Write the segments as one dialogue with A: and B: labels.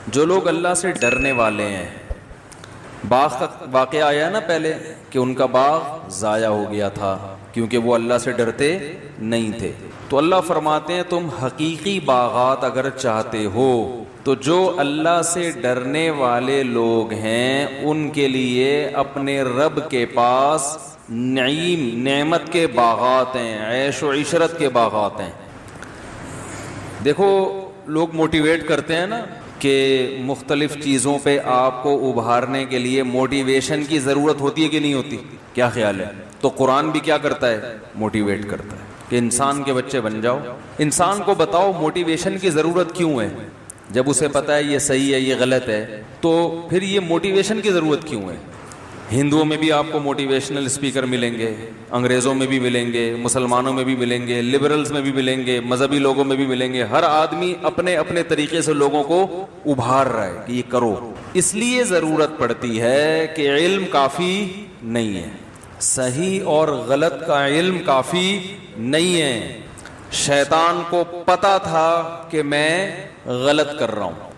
A: جو لوگ اللہ سے ڈرنے والے ہیں، باغ کا واقعہ آیا نا پہلے کہ ان کا باغ ضائع ہو گیا تھا کیونکہ وہ اللہ سے ڈرتے نہیں تھے. تو اللہ فرماتے ہیں تم حقیقی باغات اگر چاہتے ہو تو جو اللہ سے ڈرنے والے لوگ ہیں ان کے لیے اپنے رب کے پاس نعیم، نعمت کے باغات ہیں، عیش و عشرت کے باغات ہیں. دیکھو لوگ موٹیویٹ کرتے ہیں نا کہ مختلف چیزوں پہ آپ کو ابھارنے کے لیے موٹیویشن کی ضرورت ہوتی ہے کہ نہیں ہوتی؟ کیا خیال ہے؟ تو قرآن بھی کیا کرتا ہے؟ موٹیویٹ کرتا ہے کہ انسان کے بچے بن جاؤ. انسان کو بتاؤ موٹیویشن کی ضرورت کیوں ہے؟ جب اسے پتا ہے یہ صحیح ہے یہ غلط ہے تو پھر یہ موٹیویشن کی ضرورت کیوں ہے؟ ہندوؤں میں بھی آپ کو موٹیویشنل اسپیکر ملیں گے، انگریزوں میں بھی ملیں گے، مسلمانوں میں بھی ملیں گے، لبرلز میں بھی ملیں گے، مذہبی لوگوں میں بھی ملیں گے. ہر آدمی اپنے اپنے طریقے سے لوگوں کو ابھار رہا ہے کہ یہ کرو. اس لیے ضرورت پڑتی ہے کہ علم کافی نہیں ہے، صحیح اور غلط کا علم کافی نہیں ہے. شیطان کو پتا تھا کہ میں غلط کر رہا ہوں.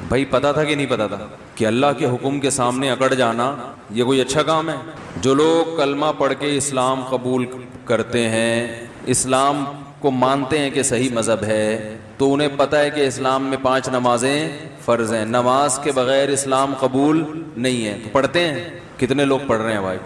A: بھائی پتا تھا کہ نہیں پتا تھا کہ اللہ کے حکم کے سامنے اکڑ جانا یہ کوئی اچھا کام ہے؟ جو لوگ کلمہ پڑھ کے اسلام قبول کرتے ہیں، اسلام کو مانتے ہیں کہ صحیح مذہب ہے، تو انہیں پتہ ہے کہ اسلام میں 5 نمازیں فرض ہیں، نماز کے بغیر اسلام قبول نہیں ہے. تو پڑھتے ہیں، کتنے لوگ پڑھ رہے ہیں بھائی؟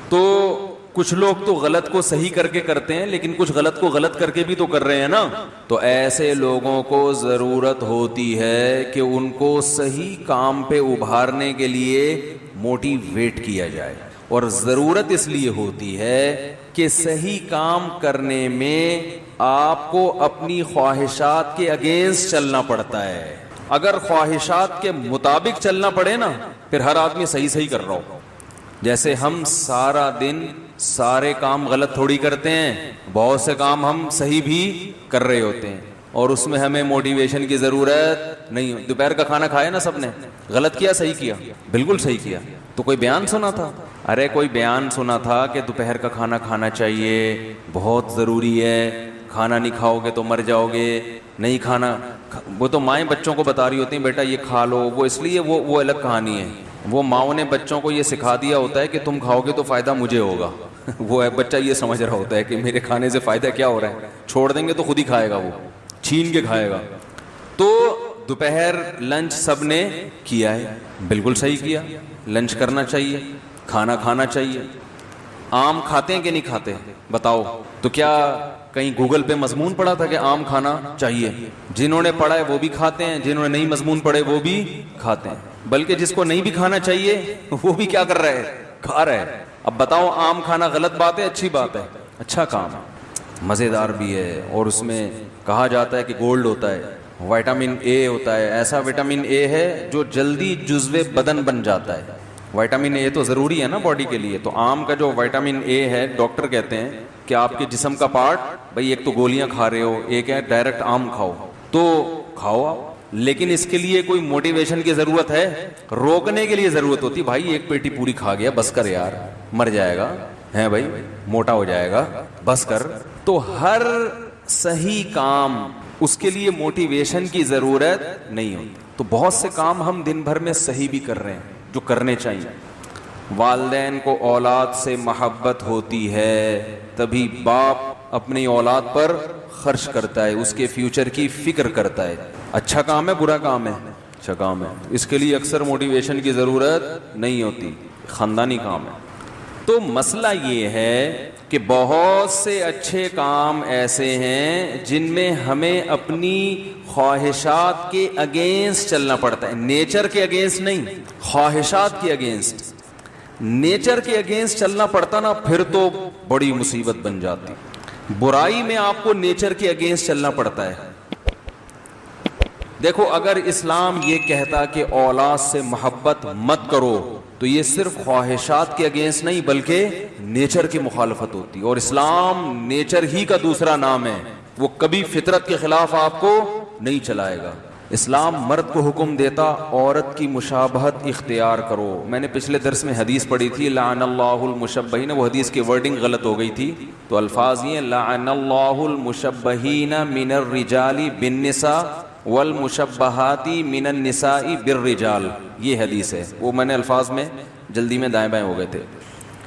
A: تو کچھ لوگ تو غلط کو صحیح کر کے کرتے ہیں لیکن کچھ غلط کو غلط کر کے بھی تو کر رہے ہیں نا. تو ایسے لوگوں کو ضرورت ہوتی ہے کہ ان کو صحیح کام پہ ابھارنے کے لیے موٹیویٹ کیا جائے. اور ضرورت اس لیے ہوتی ہے کہ صحیح کام کرنے میں آپ کو اپنی خواہشات کے اگینسٹ چلنا پڑتا ہے. اگر خواہشات کے مطابق چلنا پڑے نا پھر ہر آدمی صحیح کر رہا ہو. جیسے ہم سارا دن سارے کام غلط تھوڑی کرتے ہیں، بہت سے کام ہم صحیح بھی کر رہے ہوتے ہیں اور اس میں ہمیں موٹیویشن کی ضرورت نہیں. دوپہر کا کھانا کھایا نا سب نے، غلط کیا صحیح کیا؟ بالکل صحیح کیا. تو کوئی بیان سنا تھا؟ ارے کوئی بیان سنا تھا کہ دوپہر کا کھانا کھانا چاہیے، بہت ضروری ہے، کھانا نہیں کھاؤ گے تو مر جاؤ گے، نہیں کھانا. وہ تو مائیں بچوں کو بتا رہی ہوتی ہیں بیٹا یہ کھا لو، وہ اس لیے وہ الگ کہانی ہے. وہ ماؤں نے بچوں کو یہ سکھا دیا ہوتا ہے کہ تم کھاؤ گے تو فائدہ مجھے ہوگا. وہ ہے بچہ یہ سمجھ رہا ہوتا ہے کہ میرے کھانے سے فائدہ کیا ہو رہا ہے، چھوڑ دیں گے تو خود ہی کھائے گا، وہ چھین کے کھائے گا. تو دوپہر لنچ سب نے کیا ہے، بالکل صحیح کیا. لنچ کرنا چاہیے، کھانا کھانا چاہیے. آم کھاتے ہیں کہ نہیں کھاتے بتاؤ؟ تو کیا کہیں گوگل پہ مضمون پڑھا تھا کہ آم کھانا چاہیے؟ جنہوں نے پڑھا ہے وہ بھی کھاتے ہیں، جنہوں نے نہیں مضمون پڑھے وہ بھی کھاتے ہیں. بلکہ جس کو نہیں بھی کھانا چاہیے وہ بھی کیا کر رہا ہے؟ کھا رہا ہے. اب بتاؤ آم کھانا غلط بات ہے اچھی بات ہے؟ اچھا کام ہے، مزیدار بھی ہے، اور اس میں کہا جاتا ہے کہ گولڈ ہوتا ہے، وٹامن اے ہوتا ہے. ایسا وٹامن اے ہے جو جلدی جزو بدن بن جاتا ہے. وٹامن اے تو ضروری ہے نا باڈی کے لیے. تو آم کا جو وٹامن اے ہے ڈاکٹر کہتے ہیں کہ آپ کے جسم کا پارٹ، بھائی ایک تو گولیاں کھا رہے ہو، ایک ہے ڈائریکٹ آم کھاؤ، تو کھاؤ آپ. لیکن اس کے لیے کوئی موٹیویشن کی ضرورت ہے؟ روکنے کے لیے ضرورت ہوتی. بھائی ایک پیٹی پوری کھا گیا بس کر یار، مر جائے گا ہے بھائی، موٹا ہو جائے گا، بس کر. تو ہر صحیح کام اس کے لیے موٹیویشن کی ضرورت نہیں ہوتی. تو بہت سے کام ہم دن بھر میں صحیح بھی کر رہے ہیں جو کرنے چاہیے. والدین کو اولاد سے محبت ہوتی ہے تبھی باپ اپنی اولاد پر خرچ کرتا ہے، اس کے فیوچر کی فکر کرتا ہے. اچھا کام ہے برا کام ہے؟ اچھا کام ہے. اس کے لیے اکثر موٹیویشن کی ضرورت نہیں ہوتی، خاندانی کام ہے. تو مسئلہ یہ ہے کہ بہت سے اچھے کام ایسے ہیں جن میں ہمیں اپنی خواہشات کے اگینسٹ چلنا پڑتا ہے. نیچر کے اگینسٹ نہیں، خواہشات کے اگینسٹ. نیچر کے اگینسٹ چلنا پڑتا نا پھر تو بڑی مصیبت بن جاتی. برائی میں آپ کو نیچر کے اگینسٹ چلنا پڑتا ہے. دیکھو اگر اسلام یہ کہتا کہ اولاد سے محبت مت کرو تو یہ صرف خواہشات کے اگینسٹ نہیں بلکہ نیچر کی مخالفت ہوتی. اور اسلام نیچر ہی کا دوسرا نام ہے، وہ کبھی فطرت کے خلاف آپ کو نہیں چلائے گا. اسلام مرد کو حکم دیتا عورت کی مشابہت اختیار کرو. میں نے پچھلے درس میں حدیث پڑھی تھی لعن اللہ المشبہین، وہ حدیث کی ورڈنگ غلط ہو گئی تھی. تو الفاظ یہ لعن اللہ المشبہین من الرجال بالنساء والمشبہاتی من النساء بالرجال، یہ حدیث ہے. وہ میں نے الفاظ میں جلدی میں دائیں بائیں ہو گئے تھے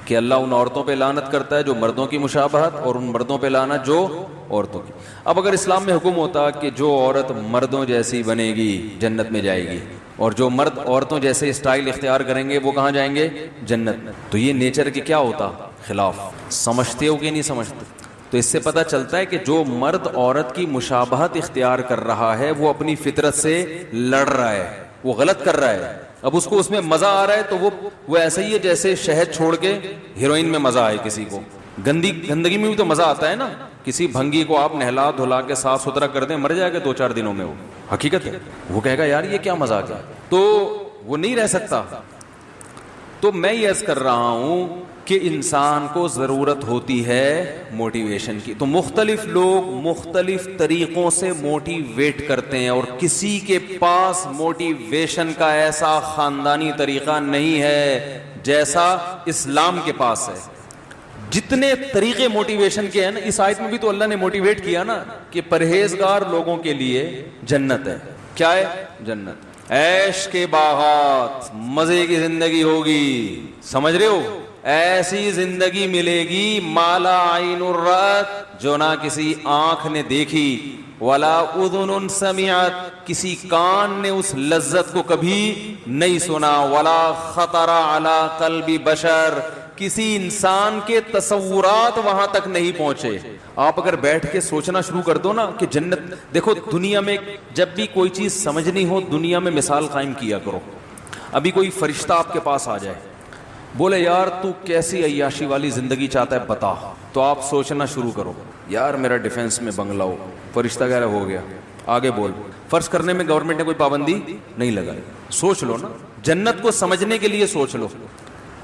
A: کہ اللہ ان عورتوں پہ لعنت کرتا ہے جو مردوں کی مشابہت، اور ان مردوں پہ لعنت جو عورتوں کی. اب اگر اسلام میں حکم ہوتا کہ جو عورت مردوں جیسی بنے گی جنت میں جائے گی، اور جو مرد عورتوں جیسے اسٹائل اختیار کریں گے وہ کہاں جائیں گے؟ جنت میں. تو یہ نیچر کے کیا ہوتا؟ خلاف. سمجھتے ہو کہ نہیں سمجھتے؟ تو اس سے پتہ چلتا ہے کہ جو مرد عورت کی مشابہت اختیار کر رہا ہے وہ اپنی فطرت سے لڑ رہا ہے، وہ غلط کر رہا ہے. اب اس کو اس میں مزہ آ رہا ہے تو وہ ایسا ہی ہے جیسے شہد چھوڑ کے ہیروئن میں مزہ آئے کسی کو. گندگی میں بھی تو مزہ آتا ہے نا. کسی بھنگی کو آپ نہلا دھلا کے صاف ستھرا کر دیں، مر جائے گا 2-4 دنوں میں. وہ حقیقت ہے. وہ کہے گا یار یہ کیا مزاق ہے، تو وہ نہیں رہ سکتا. تو میں یہ عرض کر رہا ہوں کہ انسان کو ضرورت ہوتی ہے موٹیویشن کی. تو مختلف لوگ مختلف طریقوں سے موٹیویٹ کرتے ہیں، اور کسی کے پاس موٹیویشن کا ایسا خاندانی طریقہ نہیں ہے جیسا اسلام کے پاس ہے. جتنے طریقے موٹیویشن کے ہیں نا، اس آیت میں بھی تو اللہ نے موٹیویٹ کیا نا کہ پرہیزگار لوگوں کے لیے جنت ہے. کیا ہے؟ جنت. عیش کے باغات، مزے کی زندگی ہوگی. سمجھ رہے ہو؟ ایسی زندگی ملے گی مالا عین الرأت، جو نہ کسی آنکھ نے دیکھی، ولا اذن سمعت، کسی کان نے اس لذت کو کبھی نہیں سنا، ولا خطر علی قلب بشر، کسی انسان کے تصورات وہاں تک نہیں پہنچے. آپ اگر بیٹھ کے سوچنا شروع کر دو نا کہ جنت، دیکھو دنیا میں جب بھی کوئی چیز سمجھنی ہو دنیا میں مثال قائم کیا کرو. ابھی کوئی فرشتہ آپ کے پاس آ جائے، بولے یار تو کیسی عیاشی والی زندگی چاہتا ہے بتا، تو آپ سوچنا شروع کرو یار میرا ڈیفنس میں بنگلہ ہو. فرشتہ کہہ رہا ہو گیا آگے بول. فرض کرنے میں گورنمنٹ نے کوئی پابندی نہیں لگائی. سوچ لو نا، جنت کو سمجھنے کے لیے سوچ لو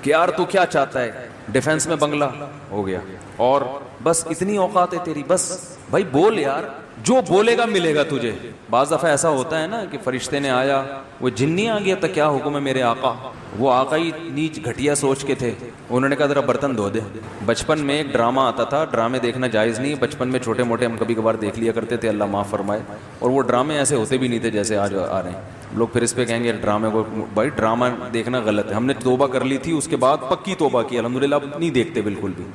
A: کہ یار تو کیا چاہتا ہے؟ ڈیفنس میں بنگلہ ہو گیا، اور بس اتنی اوقات ہے تیری، بس بھائی بول یار، جو بولے گا ملے گا تجھے. بعض دفعہ ایسا ہوتا ہے نا کہ فرشتے نے آیا، وہ جنی آ گیا تھا، کیا حکم ہے میرے آقا؟ وہ آقا ہی نیچ گھٹیا سوچ کے تھے. انہوں نے کہا ذرا برتن دھو دے. بچپن میں ایک ڈرامہ آتا تھا، ڈرامے دیکھنا جائز نہیں، بچپن میں چھوٹے موٹے ہم کبھی کبھار دیکھ لیا کرتے تھے، اللہ معاف فرمائے. اور وہ ڈرامے ایسے ہوتے بھی نہیں تھے جیسے آج آ رہے ہیں. لوگ پھر اس پہ کہیں گے ڈرامے کو، بھائی ڈرامہ دیکھنا غلط ہے. ہم نے توبہ کر لی تھی، اس کے بعد پکی توبہ کی الحمدللہ، اب نہیں دیکھتے بالکل بھی.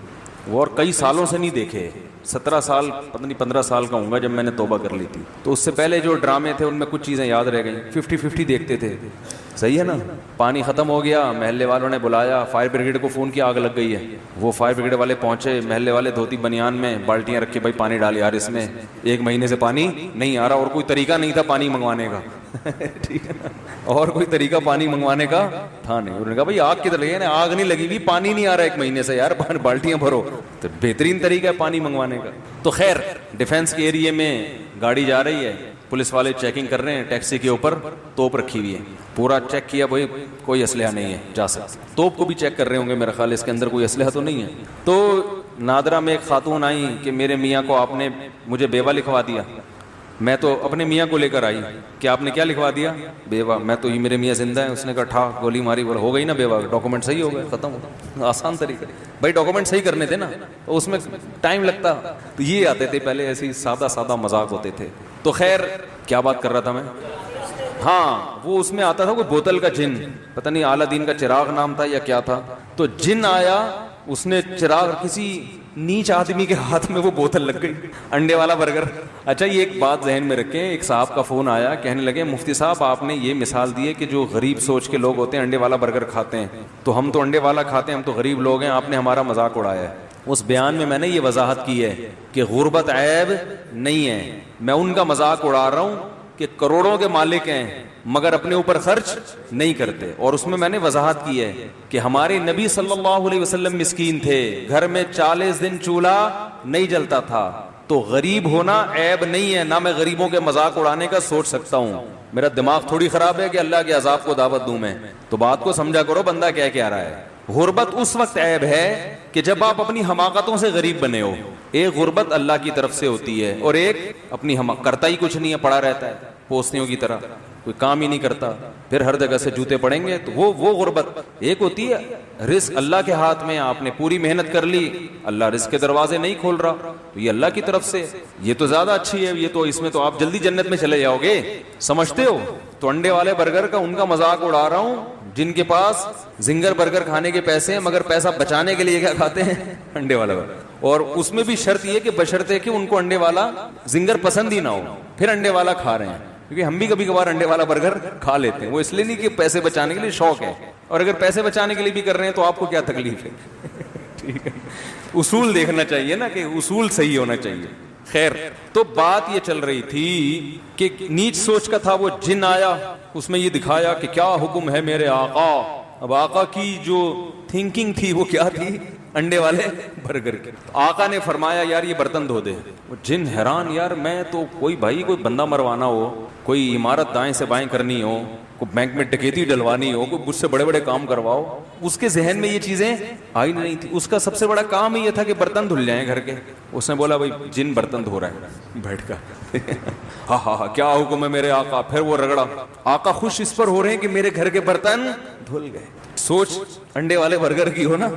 A: وہ اور کئی سالوں سے نہیں دیکھے. 17 سال پتہ نہیں 15 سال کا ہوں گا جب میں نے توبہ کر لی تھی. تو اس سے پہلے جو ڈرامے تھے ان میں کچھ چیزیں یاد رہ گئیں. 50-50 دیکھتے تھے. صحیح ہے نا؟ پانی ختم ہو گیا، محلے والوں نے بلایا، فائر بریگیڈ کو فون کیا آگ لگ گئی ہے. وہ فائر بریگیڈ والے پہنچے، محلے والے دھوتی بنیان میں بالٹیاں رکھ کے، بھائی پانی ڈال یار اس میں، 1 مہینے سے پانی نہیں آ رہا. اور کوئی طریقہ نہیں تھا پانی منگوانے کا. ٹھیک ہے نا؟ اور کوئی طریقہ پانی منگوانے کا تھا نہیں. انہوں نے کہا بھائی آگ کدھر لگی ہے؟ آگ نہیں لگی ہوئی، پانی نہیں آ رہا 1 مہینے سے یار، بالٹیاں بھرو. تو بہترین طریقہ ہے پانی منگوانے کا. تو خیر، ڈیفنس کے ایریے میں گاڑی جا رہی ہے، پولیس والے چیکنگ کر رہے ہیں، ٹیکسی کے اوپر توپ رکھی ہوئی ہے. پورا چیک کیا، بھائی کوئی اسلحہ نہیں ہے، جا سکتے. توپ کو بھی چیک کر رہے ہوں گے میرا خیال اس کے اندر کوئی اسلحہ تو نہیں ہے. تو نادرا میں ایک خاتون آئی کہ میرے میاں کو آپ نے مجھے بیوہ لکھوا دیا. میں تو اپنے میاں کو لے کر آئی کہ آپ نے کیا لکھوا دیا؟ بیوہ. میں تو یہ میرے میاں زندہ ہیں. اس نے کہا ٹھا گولی ماری، بولا ہو گئی نا بیوہ، ڈاکومنٹ صحیح ہو گئے، ختم ہو. آسان طریقہ. بھائی ڈاکومنٹ صحیح کرنے تھے نا، تو اس میں ٹائم لگتا. تو یہ آتے تھے پہلے، ایسی سادہ مذاق ہوتے تھے. تو خیر کیا بات کر رہا تھا میں؟ ہاں، وہ اس میں آتا تھا کوئی بوتل کا جن، پتہ نہیں اعلیٰ دین کا چراغ نام تھا یا کیا تھا. تو جن آیا، اس نے چراغ، کسی نیچ آدمی کے ہاتھ میں وہ بوتل لگ گئی، انڈے والا برگر. اچھا یہ ایک بات ذہن میں رکھیں، ایک صاحب کا فون آیا، کہنے لگے مفتی صاحب آپ نے یہ مثال دی ہے کہ جو غریب سوچ کے لوگ ہوتے ہیں انڈے والا برگر کھاتے ہیں، تو ہم تو انڈے والا کھاتے ہیں، ہم تو غریب لوگ ہیں، آپ نے ہمارا مذاق اڑایا ہے. اس بیان میں نے یہ وضاحت کی ہے کہ غربت عیب نہیں ہے. میں ان کا مذاق اڑا رہا ہوں کہ کروڑوں کے مالک ہیں مگر اپنے اوپر خرچ نہیں کرتے. اور اس میں نے وضاحت کی ہے کہ ہمارے نبی صلی اللہ علیہ وسلم مسکین تھے، گھر میں 40 دن چولہا نہیں جلتا تھا. تو غریب ہونا عیب نہیں ہے. نہ میں غریبوں کے مذاق اڑانے کا سوچ سکتا ہوں، میرا دماغ تھوڑی خراب ہے کہ اللہ کے عذاب کو دعوت دوں میں. تو بات کو سمجھا کرو بندہ کیا رہا ہے. غربت اس وقت عیب ہے کہ جب آپ اپنی حماقتوں سے غریب بنے ہو. ایک غربت اللہ کی طرف سے ہوتی ہے، اور ایک اپنی کرتا ہی کچھ نہیں ہے، پڑا رہتا ہے پوسنیوں کی طرح، کوئی کام ہی نہیں کرتا، پھر ہر جگہ سے جوتے پڑیں گے. تو وہ غربت. ایک ہوتی ہے رزق اللہ کے ہاتھ میں، آپ نے پوری محنت کر لی، اللہ رزق کے دروازے نہیں کھول رہا. تو یہ اللہ کی طرف سے, یہ تو زیادہ اچھی ہے, یہ تو اس میں تو آپ جلدی جنت میں چلے جاؤ گے, سمجھتے ہو. تو انڈے والے برگر کا ان کا مذاق اڑا رہا ہوں جن کے پاس زنگر برگر کھانے کے پیسے ہیں مگر پیسہ بچانے کے لیے کیا کھاتے ہیں, انڈے والا برگر. اور اس میں بھی شرط یہ کہ بشرطے کہ ان کو انڈے والا زنگر پسند ہی نہ ہو, پھر انڈے والا کھا رہے ہیں. کیونکہ ہم بھی کبھی کبھار انڈے والا برگر کھا لیتے ہیں, وہ اس لیے نہیں کہ پیسے بچانے کے لیے, شوق ہے. اور اگر پیسے بچانے کے لیے بھی کر رہے ہیں تو آپ کو کیا تکلیف ہے. ٹھیک ہے, اصول دیکھنا چاہیے نا کہ اصول صحیح ہونا چاہیے. خیر, تو بات یہ چل رہی تھی کہ نیچ سوچ کا تھا. وہ جن آیا, اس میں یہ دکھایا کہ کیا حکم ہے میرے آقا. اب آقا کی جو تھنکنگ تھی وہ کیا تھی, انڈے والے برگر کی. آقا نے فرمایا یار یہ برتن دھو دے. وہ جن حیران, یار میں تو کوئی بھائی کوئی بندہ مروانا ہو, کوئی عمارت دائیں سے بائیں کرنی ہو, کوئی بینک میں ڈکیتی ڈلوانی ہو, کوئی مجھ سے بڑے بڑے کام کرواؤ, اس کے ذہن میں یہ چیزیں آئی نہیں تھی. اس کا سب سے بڑا کام ہی یہ تھا کہ برتن دھل جائیں گھر کے. اس نے بولا بھائی جن برتن دھو رہا ہے بیٹھ کر. ہاں ہاں ہاں کیا حکم ہے میرے آقا. پھر وہ رگڑا. آقا خوش اس پر ہو رہے ہیں کہ میرے گھر کے برتن دھل گئے. سوچ انڈے والے برگر کی ہو نا.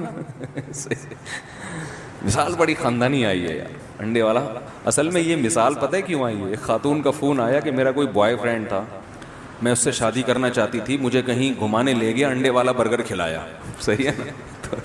A: مثال بڑی خاندانی آئی ہے یار, انڈے والا. اصل میں یہ مثال پتہ ہے کیوں آئی ہے. ایک خاتون کا فون آیا کہ میرا کوئی بوائے فرینڈ تھا, میں اس سے شادی کرنا چاہتی تھی, مجھے کہیں گھمانے لے گیا, انڈے والا برگر کھلایا. صحیح ہے نا,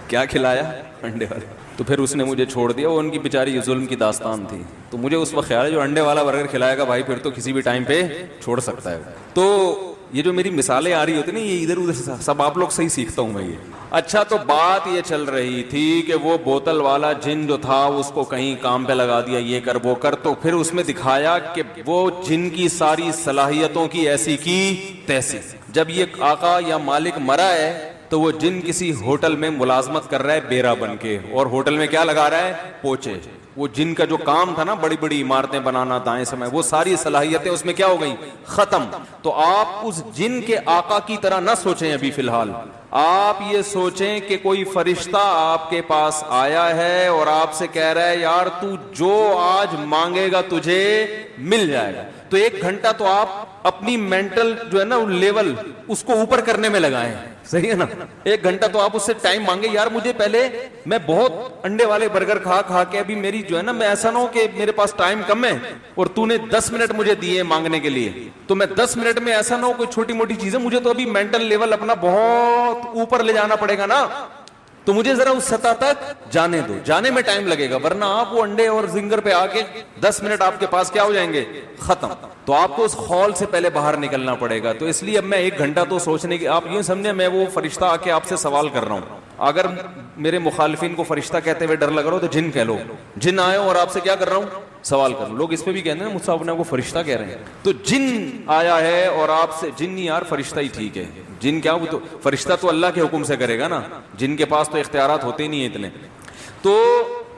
A: کیا کھلایا, انڈے والا. تو پھر اس نے مجھے چھوڑ دیا. وہ ان کی بیچاری ظلم کی داستان تھی. تو مجھے اس وقت خیال ہے جو انڈے والا برگر کھلائے گا بھائی پھر تو کسی بھی ٹائم پہ چھوڑ سکتا ہے. تو یہ جو میری مثالیں آ رہی ہوتی نا, یہ ادھر ادھر سب آپ لوگ صحیح سیکھتا ہوں میں یہ. اچھا, تو بات یہ چل رہی تھی کہ وہ بوتل والا جن جو تھا اس کو کہیں کام پہ لگا دیا, یہ کر وہ کر. تو پھر اس میں دکھایا کہ وہ جن کی ساری صلاحیتوں کی ایسی کی تیسی. جب یہ آقا یا مالک مرا ہے تو وہ جن کسی ہوٹل میں ملازمت کر رہا ہے بیرا بن کے, اور ہوٹل میں کیا لگا رہا ہے, پوچھے. وہ جن کا جو کام تھا نا بڑی بڑی عمارتیں بنانا دائیں سمے, وہ ساری صلاحیتیں اس میں کیا ہو گئی, ختم. تو آپ اس جن کے آقا کی طرح نہ سوچیں ابھی فی الحال. آپ یہ سوچیں کہ کوئی فرشتہ آپ کے پاس آیا ہے اور آپ سے کہہ رہا ہے یار تو جو آج مانگے گا تجھے مل جائے گا. تو 1 گھنٹہ تو آپ اپنی مینٹل جو ہے نا لیول اس کو اوپر کرنے میں لگائیں. صحیح ہے نا, 1 گھنٹہ تو آپ اس سے ٹائم مانگے, یار مجھے پہلے, میں بہت انڈے والے برگر کھا کھا کے ابھی میری جو ہے نا, میں ایسا نہ ہو کہ میرے پاس ٹائم کم ہے اور تو نے 10 منٹ مجھے دیے مانگنے کے لیے, تو میں 10 منٹ میں ایسا نہ ہو کوئی چھوٹی موٹی چیزیں, مجھے تو ابھی مینٹل لیول اپنا بہت اوپر لے جانا پڑے گا نا. تو مجھے ذرا اس سطح تک جانے دو, جانے میں ٹائم لگے گا, ورنہ آپ وہ انڈے اور زنگر پہ آ کے 10 منٹ آپ کے پاس کیا ہو جائیں گے, ختم. تو آپ کو اس خول سے پہلے باہر نکلنا پڑے گا. تو اس لیے اب میں 1 گھنٹہ تو سوچنے کی, آپ یوں سمجھیں میں وہ فرشتہ آ کے آپ سے سوال کر رہا ہوں. اگر میرے مخالفین کو فرشتہ کہتے ہوئے ڈر لگ رہا ہو تو جن کہہ لو, جن آئے اور آپ سے کیا کر رہا ہوں, سوال کر لو. لوگ اس پہ بھی کہتے ہیں مجھ سے اپنے کو فرشتہ کہہ رہے ہیں. تو جن آیا ہے اور آپ سے, جن یار فرشتہ ہی ٹھیک ہے, جن کیا, وہ تو فرشتہ تو اللہ کے حکم سے کرے گا نا, جن کے پاس تو اختیارات ہوتے نہیں ہیں اتنے. تو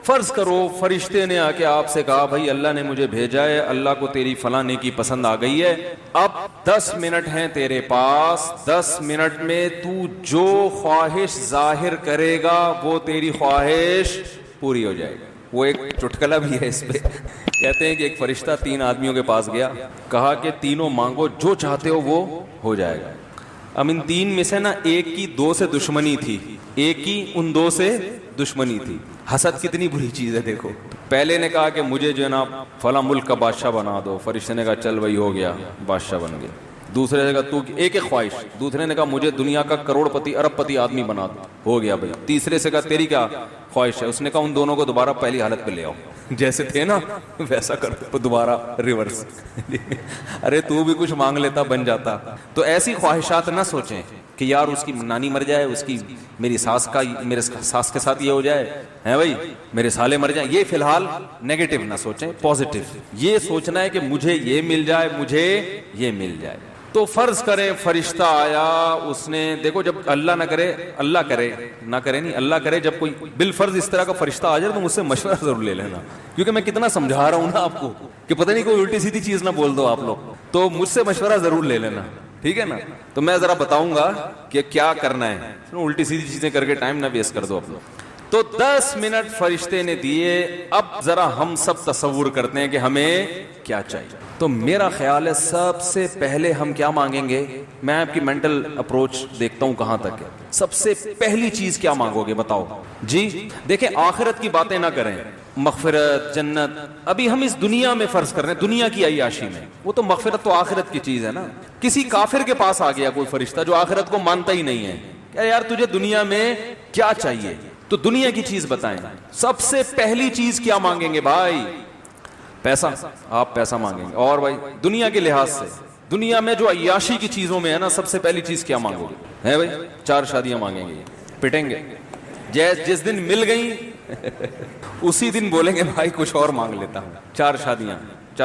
A: فرض کرو فرشتے نے آ کے آپ سے کہا بھائی اللہ نے مجھے بھیجا ہے, اللہ کو تیری فلاں نیکی پسند آ گئی ہے, اب 10 منٹ ہیں تیرے پاس, 10 منٹ میں تو جو خواہش ظاہر کرے گا وہ تیری خواہش پوری ہو جائے گی. وہ ایک چٹکلا بھی ہے اس پہ, کہتے ہیں کہ ایک فرشتہ 3 آدمیوں کے پاس گیا, کہا کہ تینوں مانگو جو چاہتے ہو وہ ہو جائے گا. اب ان 3 میں سے نا ایک کی 2 سے دشمنی تھی, ایک کی ان 2 سے دشمنی تھی. حسد کتنی بری چیز ہے دیکھو. پہلے نے کہا کہ مجھے جو ہے نا فلاں ملک کا بادشاہ بنا دو, فرشتے نے کہا چل بھائی ہو گیا, بادشاہ بن گیا. دوسرے نے کہا تو ایک خواہش, دوسرے نے کہا مجھے دنیا کا کروڑ پتی ارب پتی آدمی بنا دو, ہو گیا بھائی. تیسرے سے کہا تیری کیا خواہش ہے, اس نے کہا ان دونوں کو دوبارہ پہلی حالت پہ لے آؤ, جیسے تھے نا ویسا کر دوبارہ ریورس. ارے تو بھی کچھ مانگ لیتا بن جاتا. تو ایسی خواہشات نہ سوچیں کہ یار اس کی نانی مر جائے, اس کی میری ساس کا میرے ساس کے ساتھ یہ ہو جائے ہے بھائی, میرے سالے مر جائیں. یہ فی الحال نیگیٹو نہ سوچیں, پازیٹو یہ سوچنا ہے کہ مجھے یہ مل جائے, مجھے یہ مل جائے. تو فرض کریں فرشتہ آیا, اس نے دیکھو جب اللہ نہ کرے, اللہ کرے نہ کرے نہیں, اللہ کرے جب کوئی بالفرض اس طرح کا فرشتہ آ جائے تو مجھ سے مشورہ ضرور لے لینا, کیونکہ میں کتنا سمجھا رہا ہوں نا آپ کو کہ پتہ نہیں کوئی الٹی سیدھی چیز نہ بول دو آپ لوگ, تو مجھ سے مشورہ ضرور لے لینا, ٹھیک ہے نا. تو میں ذرا بتاؤں گا کہ کیا کرنا ہے, الٹی سیدھی چیزیں کر کے ٹائم نہ ویسٹ کر دو آپ لوگ. تو 10 منٹ فرشتے نے دیے. اب ذرا ہم سب تصور کرتے ہیں کہ ہمیں کیا چاہیے. تو میرا خیال ہے سب سے پہلے ہم کیا مانگیں گے؟ میں آپ کی مینٹل اپروچ دیکھتا ہوں کہاں تک ہے. سب سے پہلی چیز کیا مانگو گے بتاؤ جی؟ دیکھیں آخرت کی باتیں نہ کریں، مغفرت، جنت. ابھی ہم اس دنیا میں فرض کر رہے ہیں، دنیا کی عیاشی میں. وہ تو مغفرت تو آخرت کی چیز ہے نا. کسی کافر کے پاس آ گیا کوئی فرشتہ جو آخرت کو مانتا ہی نہیں ہے، کہ یار تجھے دنیا میں کیا چاہیے؟ تو دنیا کی چیز بتائیں. سب سے پہلی چیز کیا مانگیں گے بھائی؟ پیسہ. آپ پیسہ مانگیں گے. اور بھائی دنیا کے لحاظ سے دنیا میں جو عیاشی کی چیزوں میں ہے نا، سب سے پہلی چیز کیا مانگو گے؟ ہے بھائی 4 شادیاں مانگیں گے، پٹیں گے. جس دن مل گئی اسی دن بولیں گے بھائی کچھ اور مانگ لیتا ہوں. 4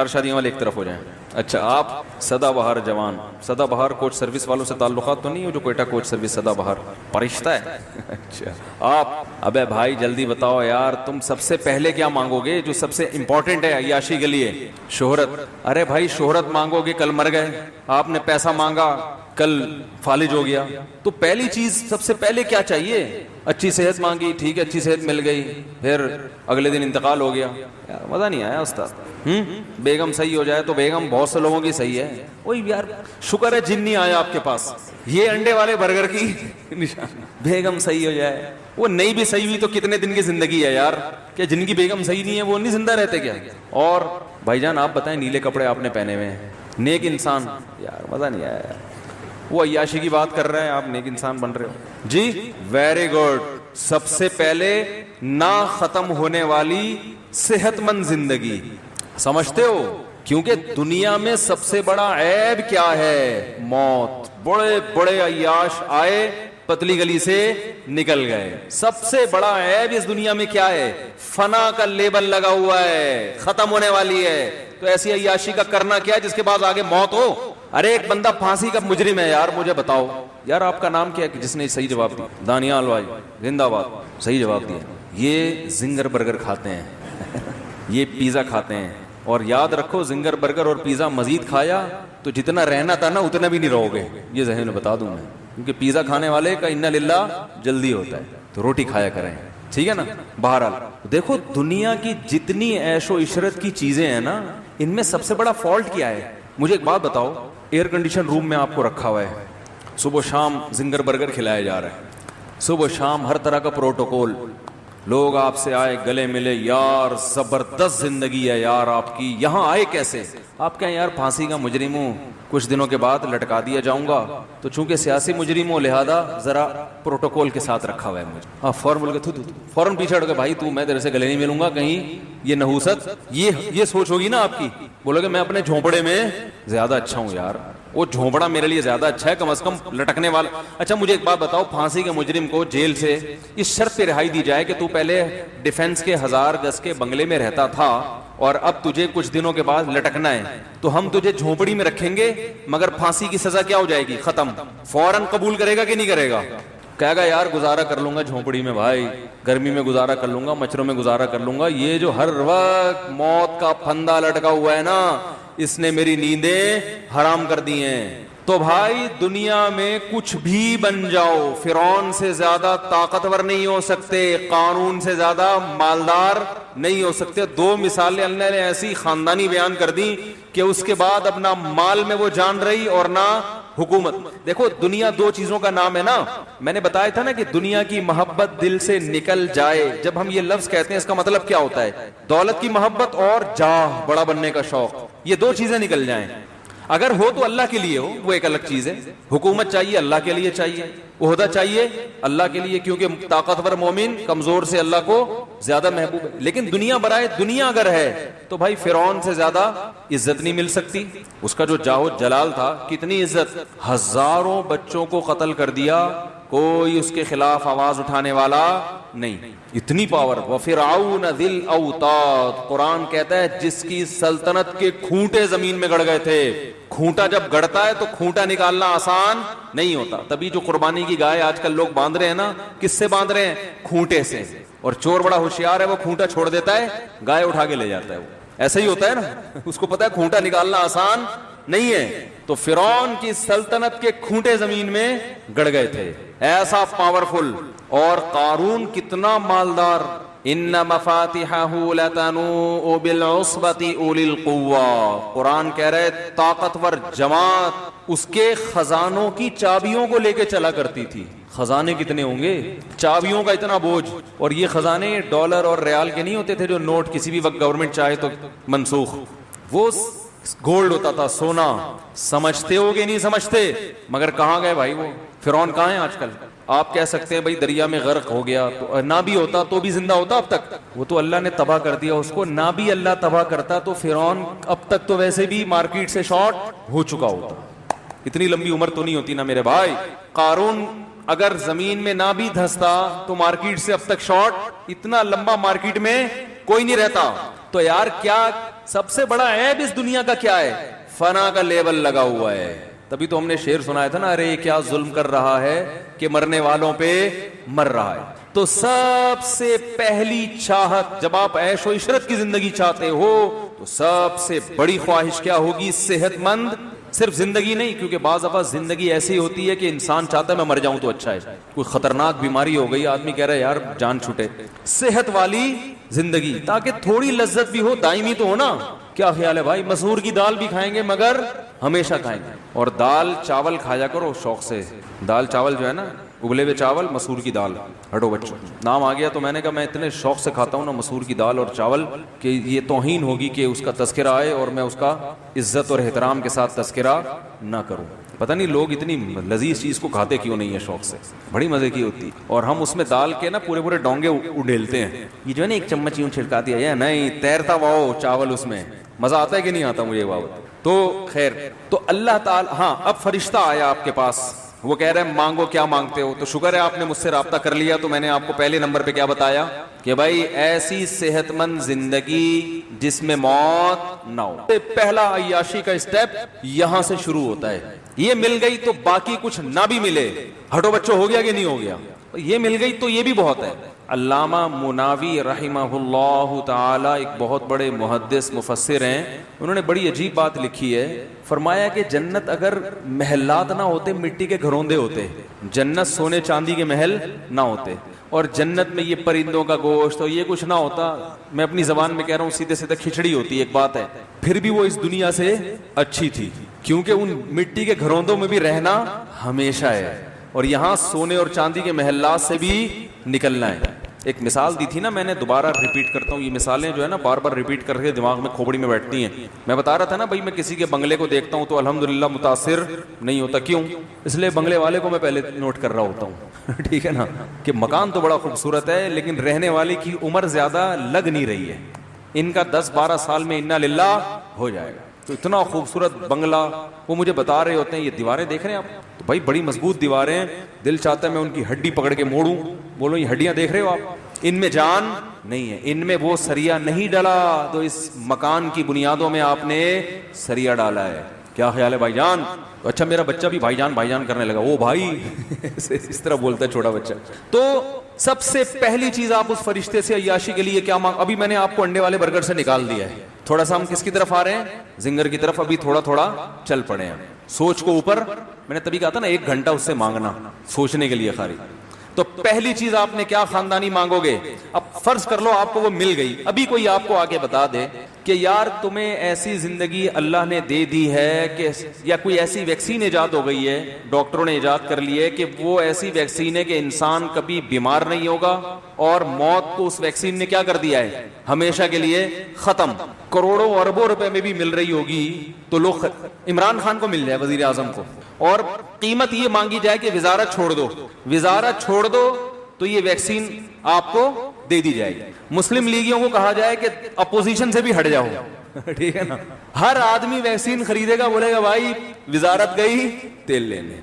A: شادیاں والے ایک طرف ہو جائیں. اچھا آپ سدا بہار جوان، سدا بہار کوچ سروس والوں سے تعلقات تو نہیں ہو جو کوئٹہ کوچ سروس سدا بہار فرشتہ ہے؟ اچھا آپ، ابے بھائی جلدی بتاؤ یار، تم سب سے پہلے کیا مانگو گے جو سب سے امپورٹنٹ ہے عیاشی کے لیے؟ شہرت. ارے بھائی شہرت مانگو گے، کل مر گئے. آپ نے پیسہ مانگا، کل فالج ہو گیا. تو پہلی چیز سب سے پہلے کیا چاہیے؟ اچھی صحت مانگی، ٹھیک ہے اچھی صحت مل گئی، پھر اگلے دن انتقال ہو گیا. یار مزہ نہیں آیا استاد. بیگم صحیح ہو جائے تو بیگم بہت سے لوگوں کی صحیح ہے. وہی یار شکر ہے جن نہیں آیا آپ کے پاس. یہ انڈے والے برگر کی نشان، بیگم صحیح ہو جائے. وہ نہیں بھی صحیح ہوئی تو کتنے دن کی زندگی ہے یار؟ کہ جن کی بیگم صحیح نہیں ہے وہ نہیں زندہ رہتے کیا؟ اور بھائی جان آپ بتائیں، نیلے کپڑے آپ نے پہنے ہوئے ہیں، نیک انسان. یار مزہ نہیں آیا یار. وہ عیاشی کی بات کر رہے ہیں، آپ نیک انسان بن رہے ہو جی. Very good. سب سے پہلے نہ ختم ہونے والی صحت مند زندگی. سمجھتے ہو؟ کیونکہ دنیا میں سب سے بڑا عیب کیا ہے؟ موت. بڑے بڑے عیاش آئے، پتلی گلی سے نکل گئے. سب سے بڑا عیب اس دنیا میں کیا ہے؟ فنا کا لیبل لگا ہوا ہے، ختم ہونے والی ہے. تو ایسی عیاشی کا کرنا کیا ہے جس کے بعد آگے موت ہو؟ ارے ایک بندہ پھانسی کا مجرم ہے یار، مجھے بتاؤ یار آپ کا نام کیا ہے جس نے صحیح جواب دیا؟ دانیال بھائی زندہ باد، صحیح جواب دیا. یہ زنگر برگر کھاتے ہیں یہ پیزا کھاتے ہیں. اور یاد رکھو زنگر برگر اور پیزا مزید کھایا تو جتنا رہنا تھا نا اتنا بھی نہیں رہو گے، یہ ذہن میں بتا دوں میں. کیونکہ پیزا کھانے والے کا انا للہ جلدی ہوتا ہے، تو روٹی کھایا کریں، ٹھیک ہے نا. بہرحال دیکھو دنیا کی جتنی عیش و عشرت کی چیزیں ہیں نا، ان میں سب سے بڑا فالٹ کیا ہے؟ مجھے ایک بات بتاؤ. ایئر کنڈیشن روم میں آپ کو رکھا ہوا ہے، صبح شام زنگر برگر کھلایا جا رہا ہے، صبح شام ہر طرح کا پروٹوکول. لوگ آپ سے آئے، گلے ملے، یار زبردست زندگی ہے یار آپ کی، یہاں آئے کیسے؟ آپ کہیں یار پھانسی کا مجرم ہوں، کچھ دنوں کے بعد لٹکا دیا جاؤں گا، تو چونکہ سیاسی مجرم ہو لہذا ذرا پروٹوکول کے ساتھ رکھا ہوا ہے مجھے. ہاں فوراً بول کے فوراً پیچھے ہٹ کے بھائی تو میں تیرے سے گلے نہیں ملوں گا. کہیں یہ نحوست، یہ سوچ ہوگی نا آپ کی. بولو گے میں اپنے جھونپڑے میں زیادہ اچھا ہوں یار، وہ جھونپڑا میرے لیے زیادہ اچھا ہے، کم از کم لٹکنے والا. اچھا مجھے ایک بات بتاؤ، پھانسی کے مجرم کو جیل سے اس شرط پہ رہائی دی جائے کہ تو پہلے ڈیفنس کے 1000 گز کے بنگلے میں رہتا تھا اور اب تجھے کچھ دنوں کے بعد لٹکنا ہے، تو ہم تجھے جھونپڑی میں رکھیں گے مگر پھانسی کی سزا کیا ہو جائے گی؟ ختم. فوراً قبول کرے گا کہ نہیں کرے گا؟ کہے گا یار گزارا کر لوں گا جھونپڑی میں بھائی، گرمی میں گزارا کر لوں گا، مچھروں میں گزارا کر لوں گا. یہ جو ہر وقت موت کا پھندا لٹکا ہوا ہے نا، اس نے میری نیندیں حرام کر دی ہیں. تو بھائی دنیا میں کچھ بھی بن جاؤ، فرعون سے زیادہ طاقتور نہیں ہو سکتے، قارون سے زیادہ مالدار نہیں ہو سکتے. 2 مثالیں اللہ نے ایسی خاندانی بیان کر دی کہ اس کے بعد اپنا مال میں وہ جان رہی اور نہ حکومت. دیکھو دنیا 2 چیزوں کا نام ہے نا. میں نے بتایا تھا نا کہ دنیا کی محبت دل سے نکل جائے. جب ہم یہ لفظ کہتے ہیں اس کا مطلب کیا ہوتا ہے؟ دولت کی محبت اور جاہ، بڑا بننے کا شوق، یہ 2 چیزیں نکل جائیں. اگر ہو تو اللہ کے لیے ہو، وہ ایک الگ چیز ہے. حکومت چاہیے اللہ کے لیے چاہیے، عہدہ چاہیے اللہ کے لیے، کیونکہ طاقتور مومن کمزور سے اللہ کو زیادہ محبوب ہے. لیکن دنیا برائے دنیا اگر ہے تو بھائی فرعون سے زیادہ عزت نہیں مل سکتی. اس کا جو جاہ و جلال تھا، کتنی عزت، ہزاروں بچوں کو قتل کر دیا، کوئی اس کے خلاف آواز اٹھانے والا نہیں. اتنی پاور. وَفِرْعَوْنَ ذِي الْأَوْتَادِ، قرآن کہتا ہے جس کی سلطنت کے کھونٹے زمین میں گڑ گئے تھے. کھونٹا جب گڑتا ہے تو کھونٹا نکالنا آسان نہیں ہوتا. تبھی جو قربانی کی گائے آج کل لوگ باندھ رہے ہیں نا، کس سے باندھ رہے ہیں؟ کھونٹے سے. اور چور بڑا ہوشیار ہے، وہ کھونٹا چھوڑ دیتا ہے، گائے اٹھا کے لے جاتا ہے. وہ ایسا ہی ہوتا ہے نا، اس کو پتا ہے کھونٹا نکالنا آسان نہیں ہے. تو فرعون کی سلطنت کے کھونٹے زمین میں گڑ گئے تھے, ایسا پاورفل. اور قارون کتنا مالدار. ان مفاتحہ لتنوء بالعصبۃ اولی القوہ, قرآن کہہ رہے طاقتور جماعت اس کے خزانوں کی چابیوں کو لے کے چلا کرتی تھی. خزانے کتنے ہوں گے, چابیوں کا اتنا بوجھ. اور یہ خزانے ڈالر اور ریال کے نہیں ہوتے تھے جو نوٹ کسی بھی وقت گورنمنٹ چاہے تو منسوخ, وہ گولڈ ہوتا تھا, سونا. سمجھتے ہو کہ نہیں سمجھتے؟ مگر کہاں گئے بھائی وہ فرعون, کہاں ہیں آج کل؟ آپ کہہ سکتے ہیں بھائی دریا میں غرق ہو گیا, تو نہ بھی ہوتا تو بھی زندہ ہوتا اب تک. وہ تو اللہ نے تباہ کر دیا اس کو. نہ بھی اللہ تباہ کرتا تو فرعون اب تک تو ویسے بھی مارکیٹ سے شارٹ ہو چکا ہوتا. اتنی لمبی عمر تو نہیں ہوتی نا میرے بھائی. قارون اگر زمین میں نہ بھی دھستا تو مارکیٹ سے اب تک شارٹ, اتنا لمبا مارکیٹ میں کوئی نہیں رہتا. تو یار کیا سب سے بڑا عیب اس دنیا کا کیا ہے؟ فنا کا لیبل لگا ہوا ہے. تبھی تو ہم نے شعر سنایا تھا نا, ارے کیا ظلم کر رہا ہے کہ مرنے والوں پہ مر رہا ہے. تو سب سے پہلی چاہت جب آپ عیش و عشرت کی زندگی چاہتے ہو تو سب سے بڑی خواہش کیا ہوگی؟ صحت مند صرف زندگی نہیں, کیونکہ بعض دفعہ زندگی ایسی ہوتی ہے کہ انسان چاہتا ہے میں مر جاؤں تو اچھا ہے. کوئی خطرناک بیماری ہو گئی, آدمی کہہ رہا ہے یار جان چھوٹے. صحت والی زندگی تاکہ تھوڑی لذت بھی ہو, دائمی تو ہو نا. کیا خیال ہے بھائی؟ مسور کی دال بھی کھائیں گے مگر ہمیشہ کھائیں گے. اور دال چاول کھایا کرو شوق سے. دال چاول جو ہے نا, ابلے ہوئے چاول, مسور کی دال. ہٹو بچوں, نام آ گیا تو میں نے کہا میں اتنے شوق سے کھاتا ہوں نا مسور کی دال اور چاول کہ یہ توہین ہوگی کہ اس کا تذکرہ آئے اور میں اس کا عزت اور احترام کے ساتھ تذکرہ نہ کروں. پتہ نہیں لوگ اتنی لذیذ چیز کو کھاتے کیوں نہیں ہے شوق سے, بڑی مزے کی ہوتی. اور ہم اس میں دال کے نا پورے ڈونگے اڈیلتے ہیں. یہ جو ہے نا ایک چمچ یوں چھڑکا دیا, یہ نہیں تیرتا واؤ چاول اس میں, مزہ آتا ہے کہ نہیں آتا مجھے واؤ. تو خیر, تو اللہ تعالی, ہاں اب فرشتہ آیا آپ کے پاس, وہ کہہ رہے ہیں مانگو کیا مانگتے ہو. تو شکر ہے آپ نے مجھ سے رابطہ کر لیا. تو میں نے آپ کو پہلے نمبر پہ کیا بتایا کہ بھائی ایسی صحت مند زندگی جس میں موت نہ ہو. پہلا عیاشی کا اسٹیپ یہاں سے شروع ہوتا ہے. یہ مل گئی تو باقی کچھ نہ بھی ملے, ہٹو بچوں ہو گیا کہ نہیں ہو گیا, یہ مل گئی تو یہ بھی بہت ہے. علامہ مناوی رحمہ اللہ تعالی ایک بہت بڑے محدث مفسر ہیں, انہوں نے بڑی عجیب بات لکھی ہے. فرمایا کہ جنت اگر محلات نہ ہوتے, مٹی کے گھروندے ہوتے, جنت سونے چاندی کے محل نہ ہوتے, اور جنت میں یہ پرندوں کا گوشت اور یہ کچھ نہ ہوتا, میں اپنی زبان میں کہہ رہا ہوں سیدھے سیدھے کھچڑی ہوتی ایک بات ہے, پھر بھی وہ اس دنیا سے اچھی تھی, کیونکہ ان مٹی کے گھروندوں میں بھی رہنا ہمیشہ ہے اور یہاں سونے اور چاندی کے محلات سے بھی نکلنا ہے. ایک مثال دی تھی نا میں نے, دوبارہ ریپیٹ کرتا ہوں, یہ مثالیں جو ہے نا بار بار ریپیٹ کر کے دماغ میں کھوپڑی میں بیٹھتی ہیں. میں بتا رہا تھا نا بھائی میں کسی کے بنگلے کو دیکھتا ہوں تو الحمدللہ متاثر نہیں ہوتا. کیوں؟ اس لیے بنگلے والے کو میں پہلے نوٹ کر رہا ہوتا ہوں ٹھیک ہے نا, کہ مکان تو بڑا خوبصورت ہے لیکن رہنے والے کی عمر زیادہ لگ نہیں رہی ہے, ان کا 10-12 سال میں انا للہ ہو جائے گا. تو اتنا خوبصورت بنگلہ وہ مجھے بتا رہے ہوتے ہیں, یہ دیواریں دیکھ رہے ہیں آپ, تو بھائی بڑی مضبوط دیواریں ہیں, دل چاہتا ہے میں ان کی ہڈی پکڑ کے موڑوں, بولو یہ ہڈیاں دیکھ رہے ہو آپ, ان میں جان نہیں ہے, ان میں وہ سریا نہیں ڈالا تو اس مکان کی بنیادوں میں آپ نے سریا ڈالا ہے. کیا خیال ہے بھائی جان؟ اچھا میرا بچہ بھی بھائی جان کرنے لگا, وہ بھائی اس طرح بولتا ہے چھوٹا بچہ. تو سب سے پہلی چیز آپ اس فرشتے سے عیاشی کے لیے کیا مانگ, ابھی میں نے آپ کو انڈے والے برگر سے نکال دیا ہے, تھوڑا سا ہم کس کی طرف آ رہے ہیں؟ زنگر کی طرف. ابھی تھوڑا چل پڑے ہیں, سوچ کو اوپر, میں نے تبھی کہا تھا نا 1 گھنٹہ اس سے مانگنا سوچنے کے لیے خالی. تو پہلی چیز آپ نے کیا خاندانی مانگو گے؟ اب فرض کر لو آپ کو وہ مل گئی, ابھی کوئی آپ کو آگے بتا دے کہ یار تمہیں ایسی زندگی اللہ نے دے دی ہے کہ, یا کوئی ایسی ویکسین ایجاد ہو گئی ہے, ڈاکٹروں نے ایجاد کر لی ہے کہ وہ ایسی ویکسین ہے کہ انسان کبھی بیمار نہیں ہوگا, اور موت کو اس ویکسین نے کیا کر دیا ہے؟ ہمیشہ کے لیے ختم. کروڑوں اربوں روپے میں بھی مل رہی ہوگی تو لوگ, عمران خان کو مل جائے وزیر اعظم کو, اور قیمت یہ مانگی جائے کہ وزارت چھوڑ دو تو یہ ویکسین آپ کو دے دی جائے گی. مسلم لیگیوں کو کہا جائے کہ اپوزیشن سے بھی ہٹ جاؤ ٹھیک ہے نا, ہر آدمی ویکسین خریدے گا, بولے گا بھائی وزارت گئی تیل لینے.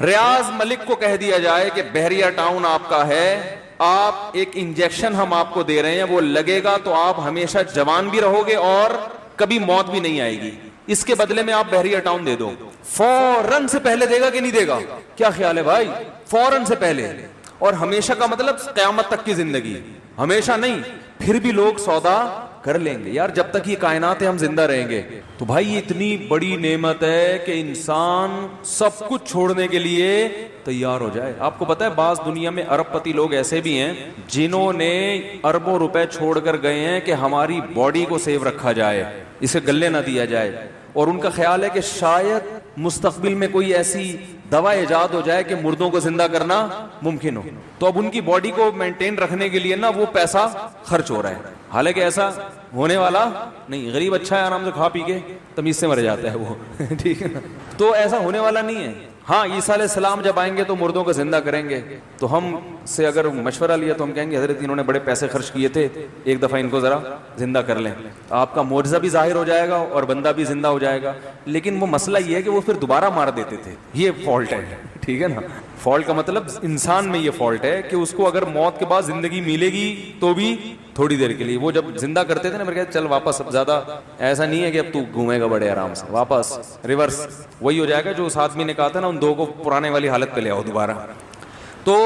A: ریاض ملک کو کہہ دیا جائے کہ بحریہ ٹاؤن آپ کا ہے, آپ ایک انجیکشن ہم آپ کو دے رہے ہیں, وہ لگے گا تو آپ ہمیشہ جوان بھی رہو گے اور کبھی موت بھی نہیں آئے گی, اس کے بدلے میں آپ بحریہ ٹاؤن دے دو. فوراً سے پہلے دے گا کہ نہیں دے گا؟ کیا خیال ہے بھائی؟ فوراً سے پہلے. اور ہمیشہ کا مطلب قیامت تک کی زندگی, ہمیشہ نہیں. پھر بھی لوگ سودا کر لیں گے یار، جب تک یہ کائنات ہے ہم زندہ رہیں گے. تو بھائی یہ اتنی بڑی نعمت ہے کہ انسان سب کچھ چھوڑنے کے لیے تیار ہو جائے. آپ کو پتا ہے بعض دنیا میں ارب پتی لوگ ایسے بھی ہیں جنہوں نے اربوں روپے چھوڑ کر گئے ہیں کہ ہماری باڈی کو سیو رکھا جائے, اسے گلے نہ دیا جائے, اور ان کا خیال ہے کہ شاید مستقبل میں کوئی ایسی دوا ایجاد ہو جائے کہ مردوں کو زندہ کرنا ممکن ہو, تو اب ان کی باڈی کو مینٹین رکھنے کے لیے نا وہ پیسہ خرچ ہو رہا ہے. حالانکہ ایسا ہونے والا نہیں, غریب اچھا ہے آرام سے کھا پی کے تمیز سے مر جاتا ہے وہ ٹھیک ہے نا, تو ایسا ہونے والا نہیں ہے. ہاں عیسیٰ علیہ السلام جب آئیں گے تو مردوں کو زندہ کریں گے, تو ہم سے اگر مشورہ لیا تو ہم کہیں گے حضرت انہوں نے بڑے پیسے خرچ کیے تھے, ایک دفعہ ان کو ذرا زندہ کر لیں, آپ کا معجزہ بھی ظاہر ہو جائے گا اور بندہ بھی زندہ ہو جائے گا. لیکن وہ مسئلہ یہ ہے کہ وہ پھر دوبارہ مار دیتے تھے, یہ فالٹ ہے, ٹھیک ہے نا. فالٹ کا مطلب انسان میں یہ فالٹ ہے کہ اس کو اگر موت کے بعد زندگی ملے گی تو بھی تھوڑی دیر کے لیے. وہ جب زندہ کرتے تھے نا میں کہتے چل واپس, اب زیادہ ایسا نہیں ہے کہ اب تو گھومے گا بڑے آرام سے, واپس ریورس وہی ہو جائے گا جو اس آدمی نے کہا تھا نا ان دو کو پرانے والی حالت پہ لے آؤ دوبارہ. تو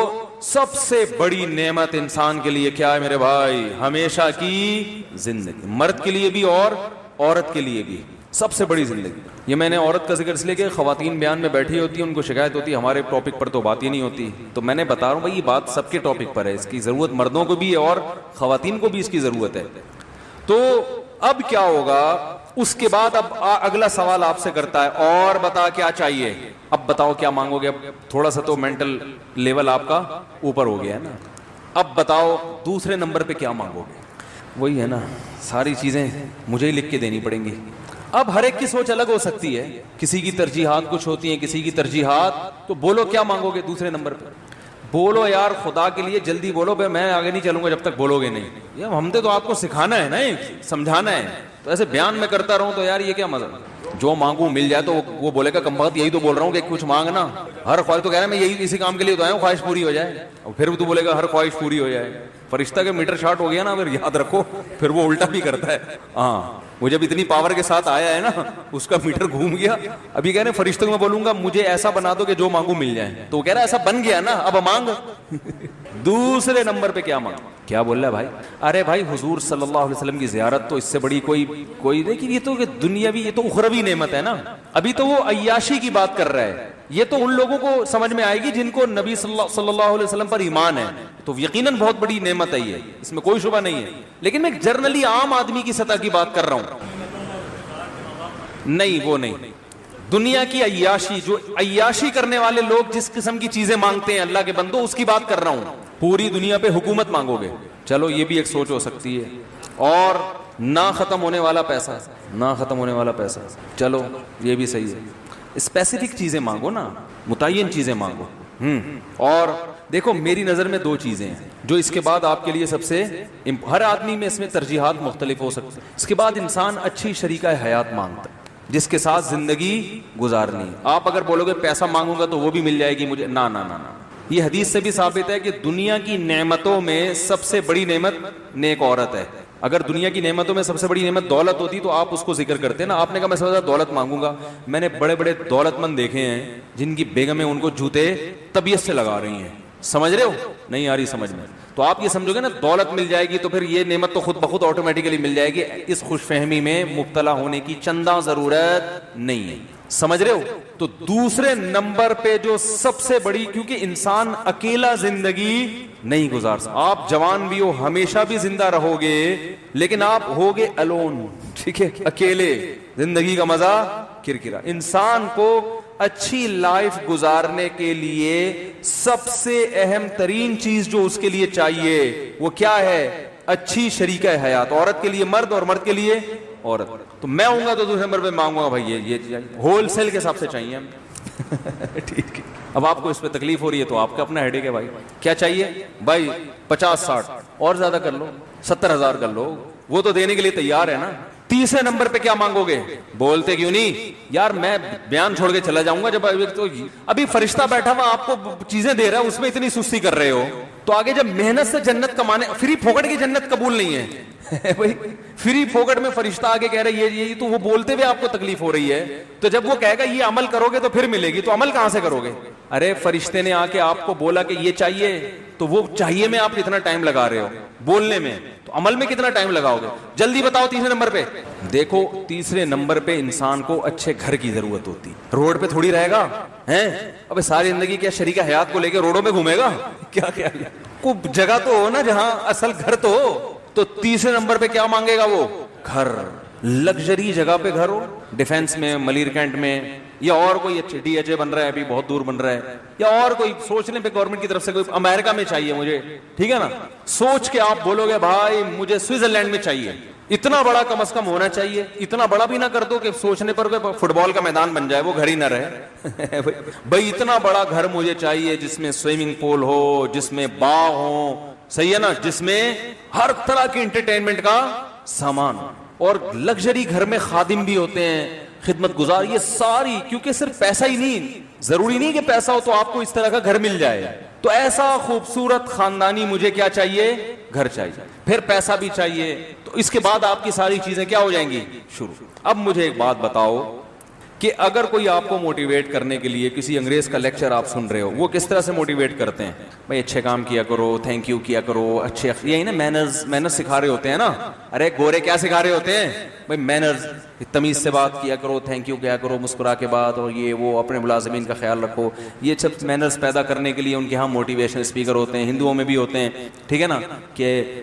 A: سب سے بڑی نعمت انسان کے لیے کیا ہے میرے بھائی؟ ہمیشہ کی زندگی, مرد کے لیے بھی اور عورت کے لیے بھی سب سے بڑی زندگی. یہ میں نے عورت کا ذکر اس لیے کہ خواتین بیان میں بیٹھی ہوتی ہیں, ان کو شکایت ہوتی ہے ہمارے ٹاپک پر تو بات ہی نہیں ہوتی, تو میں نے بتا رہا ہوں بھائی یہ بات سب کے ٹاپک پر ہے, اس کی ضرورت مردوں کو بھی ہے اور خواتین کو بھی اس کی ضرورت ہے. تو اب کیا ہوگا اس کے بعد؟ اب اگلا سوال آپ سے کرتا ہے اور بتا کیا چاہیے, اب بتاؤ کیا مانگو گے. اب تھوڑا سا تو مینٹل لیول آپ کا اوپر ہو گیا ہے نا, اب بتاؤ دوسرے نمبر پہ کیا مانگو گے. وہی ہے نا, ساری چیزیں مجھے ہی لکھ کے دینی پڑیں گی. اب ہر ایک کی سوچ الگ ہو سکتی ہے, کسی کی ترجیحات کچھ ہوتی ہیں, کسی کی ترجیحات, تو بولو کیا مانگو گے دوسرے نمبر پہ. بولو یار خدا کے لیے جلدی بولو, بھائی میں آگے نہیں چلوں گا جب تک بولو گے نہیں. یہ ہم نے تو آپ کو سکھانا ہے نا, سمجھانا ہے, تو ایسے بیان میں کرتا رہوں تو یار یہ کیا مزہ. جو مانگوں مل جائے تو وہ بولے گا کم وقت یہی تو بول رہا ہوں کہ کچھ مانگنا, ہر خواہش تو کہہ رہا ہے میں یہی اسی کام کے لیے تو آیا ہوں خواہش پوری ہو جائے, اور پھر تو بولے گا ہر خواہش پوری ہو جائے. فرشتہ کے میٹر شارٹ ہو گیا نا, پھر یاد رکھو پھر وہ الٹا بھی کرتا ہے. ہاں وہ جب اتنی پاور کے ساتھ آیا ہے نا اس کا میٹر گھوم گیا. ابھی کہہ رہے ہیں فرشتوں میں بولوں گا مجھے ایسا بنا دو کہ جو مانگوں مل جائے, تو وہ کہہ رہا ہے ایسا بن گیا نا اب مانگ. دوسرے نمبر پہ کیا مانگ, کیا بول رہا ہے بھائی؟ ارے بھائی حضور صلی اللہ علیہ وسلم کی زیارت, تو اس سے بڑی کوئی دیکھیے, یہ تو دنیاوی, یہ تو اخروی نعمت ہے نا. ابھی تو وہ عیاشی کی بات کر رہا ہے, یہ تو ان لوگوں کو سمجھ میں آئے گی جن کو نبی صلی اللہ علیہ وسلم پر ایمان ہے, تو یقیناً بہت بڑی نعمت ہے یہ, اس میں کوئی شبہ نہیں ہے. لیکن میں جرنلی عام آدمی کی سطح کی بات کر رہا ہوں, نہیں وہ نہیں. دنیا کی عیاشی, جو عیاشی کرنے والے لوگ جس قسم کی چیزیں مانگتے ہیں اللہ کے بندو, اس کی بات کر رہا ہوں. پوری دنیا پہ حکومت مانگو گے, چلو یہ بھی ایک سوچ ہو سکتی ہے, اور نہ ختم ہونے والا پیسہ, نہ ختم ہونے والا پیسہ, چلو یہ بھی صحیح ہے. اسپیسیفک چیزیں مانگو نا, متعین چیزیں مانگو. اور دیکھو میری نظر میں دو چیزیں ہیں جو اس کے بعد آپ کے لیے سب سے, ہر آدمی میں اس میں ترجیحات مختلف ہو سکتی ہیں. اس کے بعد انسان اچھی شریکہ حیات مانگتا ہے جس کے ساتھ زندگی گزارنی. آپ اگر بولو گے پیسہ مانگوں گا تو وہ بھی مل جائے گی مجھے, نہ نہ نہ. یہ حدیث سے بھی ثابت ہے کہ دنیا کی نعمتوں میں سب سے بڑی نعمت نیک عورت ہے. اگر دنیا کی نعمتوں میں سب سے بڑی نعمت دولت ہوتی تو آپ اس کو ذکر کرتے نا. آپ نے کہا میں سب سے زیادہ دولت مانگوں گا. میں نے بڑے بڑے دولت مند دیکھے ہیں جن کی بیگمیں ان کو جوتے طبیعت سے لگا رہی ہیں, سمجھ رہے ہو, نہیں آ رہی سمجھ میں. تو آپ یہ سمجھو گے نا دولت مل جائے گی تو پھر یہ نعمت تو خود بخود آٹومیٹیکلی مل جائے گی. اس خوش فہمی میں مبتلا ہونے کی چندہ ضرورت نہیں ہے, سمجھ رہے ہو. تو دوسرے نمبر پہ جو سب سے بڑی, کیونکہ انسان اکیلا زندگی نہیں گزار سکتا. آپ جوان بھی ہو ہمیشہ بھی زندہ رہو گے, لیکن آپ ہوگے الون, ٹھیک ہے, اکیلے. زندگی کا مزہ کرکرا. انسان کو اچھی لائف گزارنے کے لیے سب سے اہم ترین چیز جو اس کے لیے چاہیے وہ کیا ہے؟ اچھی شریکہ حیات. عورت کے لیے مرد اور مرد کے لیے عورت. تو میں ہوں گا تو دوسرے نمبر پہ مانگوں گا بھائی یہ ہول سیل کے حساب سے چاہیے ٹھیک ہے. اب آپ کو اس پہ تکلیف ہو رہی ہے تو آپ کا اپنا ہیڈیک ہے بھائی. کیا چاہیے بھائی؟ 50-60 اور زیادہ کر لو, 70,000 کر لو, وہ تو دینے کے لیے تیار ہے نا. تیسرے نمبر پہ کیا مانگو گے؟ بولتے کیوں نہیں یار, میں بیان چھوڑ کے چلا جاؤں گا جب ابھی فرشتہ بیٹھا ہوا آپ کو چیزیں دے رہا ہے, اس میں اتنی سستی کر رہے ہو, تو آگے جب محنت سے جنت کمانے, فری پھوکٹ کی جنت قبول نہیں ہے بھائی. فری پھوکٹ میں فرشتہ آگے کہہ رہا ہے یہ تو وہ بولتے ہوئے آپ کو تکلیف ہو رہی ہے, تو جب وہ کہے گا یہ عمل کرو گے تو پھر ملے گی, تو عمل کہاں سے کرو گے؟ ارے فرشتے نے آ کے آپ کو بولا کہ یہ چاہیے, تو وہ چاہیے میں آپ کتنا ٹائم لگا رہے ہو بولنے میں, تو عمل میں کتنا ٹائم لگاؤ گے؟ جلدی بتاؤ. تیسرے نمبر پہ دیکھو, تیسرے نمبر پہ انسان کو اچھے گھر کی ضرورت ہوتی. روڈ پہ تھوڑی رہے گا ہیں, ابے ساری زندگی کیا شریک حیات کو لے کے روڈوں پہ گھومے گا؟ کیا کیا کوئی جگہ تو ہو نا جہاں اصل گھر تو ہو. تو تیسرے نمبر پہ کیا مانگے گا وہ؟ گھر. لگژری جگہ پہ گھر ہو, ڈیفینس میں, ملیر کینٹ میں, یا اور کوئی اچھے ڈی ایچ اے بن رہا ہے ابھی بہت دور بن رہا ہے, یا اور کوئی سوچنے پہ گورنمنٹ کی طرف سے کوئی امریکہ میں چاہیے مجھے, ٹھیک ہے نا, سوچ کے آپ بولو گے بھائی مجھے سوئٹزرلینڈ میں چاہیے. اتنا بڑا کم از کم ہونا چاہیے, اتنا بڑا بھی نہ کر دو کہ سوچنے پر فٹ بال کا میدان بن جائے, وہ گھر ہی نہ رہے. بھائی اتنا بڑا گھر مجھے چاہیے جس میں سوئمنگ پول ہو, جس میں باغ ہو, صحیح ہے نا, جس میں ہر طرح کی انٹرٹینمنٹ کا سامان, اور لگژری گھر میں خادم بھی ہوتے ہیں, خدمت گزار, یہ ساری. کیونکہ صرف پیسہ ہی نہیں, ضروری نہیں کہ پیسہ ہو تو آپ کو اس طرح کا گھر مل جائے. تو ایسا خوبصورت خاندانی مجھے کیا چاہیے؟ گھر چاہیے. پھر پیسہ بھی چاہیے, تو اس کے بعد آپ کی ساری چیزیں کیا ہو جائیں گی؟ شروع. اب مجھے ایک بات بتاؤ کہ اگر کوئی آپ کو موٹیویٹ کرنے کے لیے کسی انگریز کا لیکچر آپ سن رہے ہو, وہ کس طرح سے موٹیویٹ کرتے ہیں؟ بھائی اچھے کام کیا کرو, تھینک یو کیا کرو, اچھے, یہی نا مینرز سکھا رہے ہوتے ہیں نا. ارے گورے کیا سکھا رہے ہوتے ہیں بھائی؟ مینرز, تمیز سے بات کیا کرو, تھینک یو کیا کرو مسکرا کے بات, اور یہ وہ اپنے ملازمین کا خیال رکھو. یہ سب مینرز پیدا کرنے کے لیے ان کے ہاں موٹیویشن اسپیکر ہوتے ہیں, ہندوؤں میں بھی ہوتے ہیں, ٹھیک ہے نا, کہ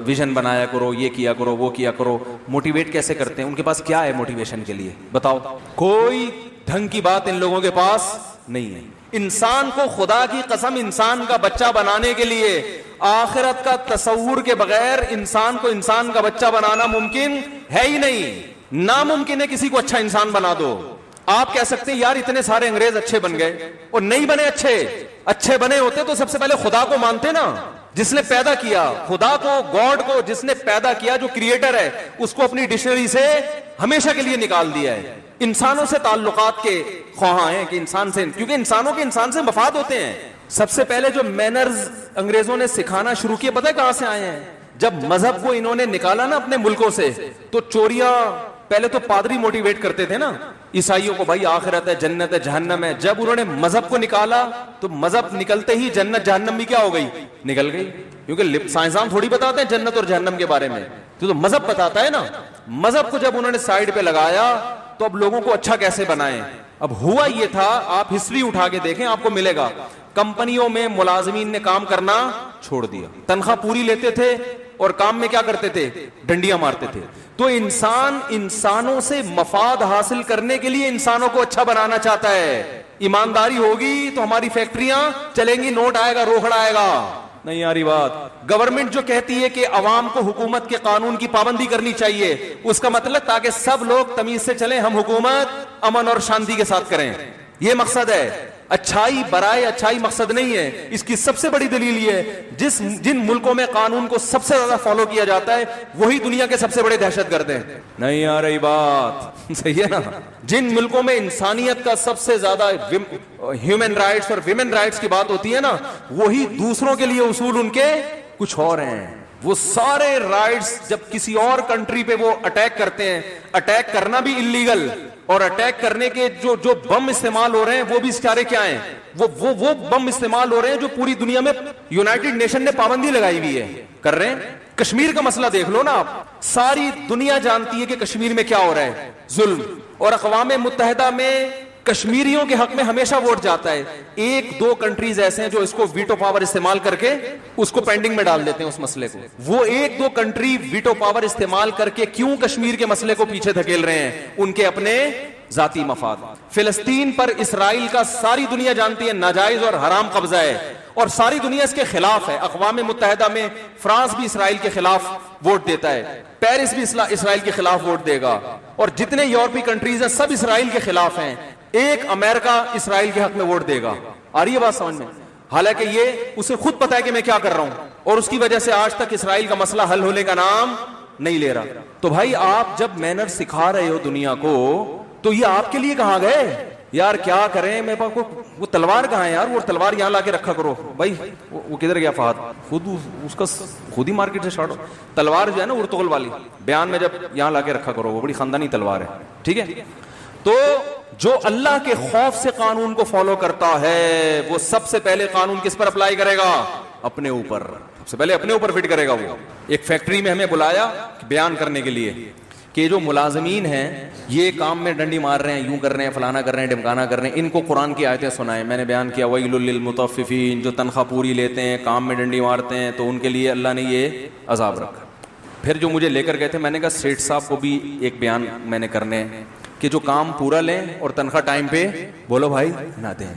A: ویژن بنایا کرو, یہ کیا کرو, وہ کیا کرو. موٹیویٹ کیسے کرتے ہیں؟ ان کے پاس کیا ہے موٹیویشن کے لیے بتاؤ؟ کوئی ڈھنگ کی بات ان لوگوں کے پاس نہیں ہے. انسان کو خدا کی قسم انسان کا بچہ بنانے کے لیے آخرت کا تصور کے بغیر انسان کو انسان کا بچہ بنانا ممکن ہے ہی نہیں. ناممکن ہے کسی کو اچھا انسان بنا دو. آپ کہہ سکتے ہیں یار اتنے سارے انگریز اچھے بن گئے, اور نہیں بنے اچھے بنے ہوتے تو سب سے پہلے خدا کو مانتے نا, جس نے پیدا کیا, خدا کو, گاڈ کو, جس نے پیدا کیا, جو کریٹر ہے, اس کو اپنی ڈکشنری سے ہمیشہ کے لیے نکال دیا ہے. انسانوں سے تعلقات کے خواہاں ہیں کہ انسان سے, کیونکہ انسانوں کے انسان سے مفاد ہوتے ہیں. سب سے پہلے جو مینرز انگریزوں نے سکھانا شروع کیے, پتہ ہے کہاں سے آئے ہیں؟ جب مذہب کو انہوں نے نکالا نا اپنے ملکوں سے, تو چوریاں پہلے تو پادری موٹیویٹ کرتے تھے نا عیسائیوں کو, بھائی آخرت ہے, جنت ہے, جہنم ہے. جب انہوں نے مذہب کو نکالا تو مذہب نکلتے ہی جنت جہنم بھی کیا ہو گئی؟ نکل گئی. کیونکہ سائنسدان تھوڑی بتاتے ہیں جنت اور جہنم کے بارے میں, تو مذہب بتاتا ہے نا. مذہب کو جب انہوں نے سائیڈ پہ لگایا تو اب لوگوں کو اچھا کیسے بنائیں. اب ہوا یہ تھا, آپ ہسٹری اٹھا کے دیکھیں آپ کو ملے گا, کمپنیوں میں ملازمین نے کام کرنا چھوڑ دیا, تنخواہ پوری لیتے تھے اور کام میں کیا کرتے تھے؟ ڈنڈیاں مارتے تھے. تو انسان انسانوں سے مفاد حاصل کرنے کے لیے انسانوں کو اچھا بنانا چاہتا ہے. ایمانداری ہوگی تو ہماری فیکٹریاں چلیں گی, نوٹ آئے گا, روکڑا آئے گا. نہیں آ رہی بات؟ گورنمنٹ جو کہتی ہے کہ عوام کو حکومت کے قانون کی پابندی کرنی چاہیے, اس کا مطلب تاکہ سب لوگ تمیز سے چلیں, ہم حکومت امن اور شانتی کے ساتھ کریں, یہ مقصد ہے. اچھائی برائے اچھائی مقصد نہیں ہے. اس کی سب سے بڑی دلیل یہ ہے, جن ملکوں میں قانون کو سب سے زیادہ فالو کیا جاتا ہے وہی دنیا کے سب سے بڑے دہشت گرد ہیں. نہیں آ رہی بات؟ صحیح ہے نا. جن ملکوں میں انسانیت کا سب سے زیادہ, ہیومن رائٹس اور ویمن رائٹس کی بات ہوتی ہے نا, وہی دوسروں کے لیے اصول ان کے کچھ اور ہیں. وہ سارے رائٹس جب کسی اور کنٹری پہ وہ اٹیک کرتے ہیں, اٹیک کرنا بھی انلیگل, اور اٹیک کرنے کے جو بم استعمال ہو رہے ہیں وہ بھی سارے کیا ہیں؟ وہ بم استعمال ہو رہے ہیں جو پوری دنیا میں یونائٹڈ نیشن نے پابندی لگائی ہوئی ہے, کر رہے ہیں. کشمیر کا مسئلہ دیکھ لو نا آپ, ساری دنیا جانتی ہے کہ کشمیر میں کیا ہو رہا ہے, ظلم, اور اقوام متحدہ میں کشمیریوں کے حق میں ہمیشہ ووٹ جاتا ہے. ایک دو کنٹریز ایسے ہیں جو اس کو ویٹو پاور استعمال کر کے اس کو پینڈنگ میں ڈال دیتے ہیں اس مسئلے کو. وہ ایک دو کنٹری ویٹو پاور استعمال کر کے کیوں کشمیر کے مسئلے کو پیچھے دھکیل رہے ہیں؟ ان کے اپنے ذاتی مفاد. فلسطین پر اسرائیل کا ساری دنیا جانتی ہے ناجائز اور حرام قبضہ ہے, اور ساری دنیا اس کے خلاف ہے. اقوام متحدہ میں فرانس بھی اسرائیل کے خلاف ووٹ دیتا ہے, پیرس بھی اسرائیل کے خلاف ووٹ دے گا, اور جتنے یورپی کنٹریز ہیں سب اسرائیل کے خلاف ہیں. ایک امریکہ اسرائیل کے حق میں ووٹ دے گا. آ رہی ہے بات سمجھ میں؟ حالانکہ یہ اسے خود پتا ہے کہ میں کیا کر رہا ہوں, اور اس کی وجہ سے آج تک اسرائیل کا مسئلہ حل ہونے کا نام نہیں لے رہا. تو بھائی آپ جب مینر سکھا رہے ہو دنیا کو, تو یہ آپ کے لیے کہاں گئے یار؟ کیا کریں, میرے پاس وہ تلوار کہاں ہے یار؟ وہ تلوار یہاں لا کے رکھا کرو. بھائی وہ کدھر گیا فہد؟ اس کا خود ہی مارکیٹ سے شارٹ ہو. تلوار جو ہے نا ارطغرل والی, بیان میں جب یہاں لا کے رکھا کرو, وہ بڑی خاندانی تلوار ہے, ٹھیک ہے. تو جو اللہ کے خوف سے قانون کو فالو کرتا ہے وہ سب سے پہلے قانون کس پر اپلائی کرے گا؟ اپنے اوپر، سب سے پہلے اپنے اوپر فٹ کرے گا. وہ ایک فیکٹری میں ہمیں بلایا بیان کرنے کے لیے کہ جو ملازمین ہیں یہ کام میں ڈنڈی مار رہے ہیں، یوں کر رہے ہیں، فلانا کر رہے ہیں، ڈمکانا کر رہے ہیں، ان کو قرآن کی آیتیں سنائیں. میں نے بیان کیا ویل للمطففین، جو تنخواہ پوری لیتے ہیں، کام میں ڈنڈی مارتے ہیں، تو ان کے لیے اللہ نے یہ عذاب رکھا. پھر جو مجھے لے کر گئے تھے میں نے کہا سیٹھ صاحب کو بھی ایک بیان میں نے کرنے ہیں کہ جو کام پورا لیں اور تنخواہ ٹائم پہ بولو بھائی نہ دیں.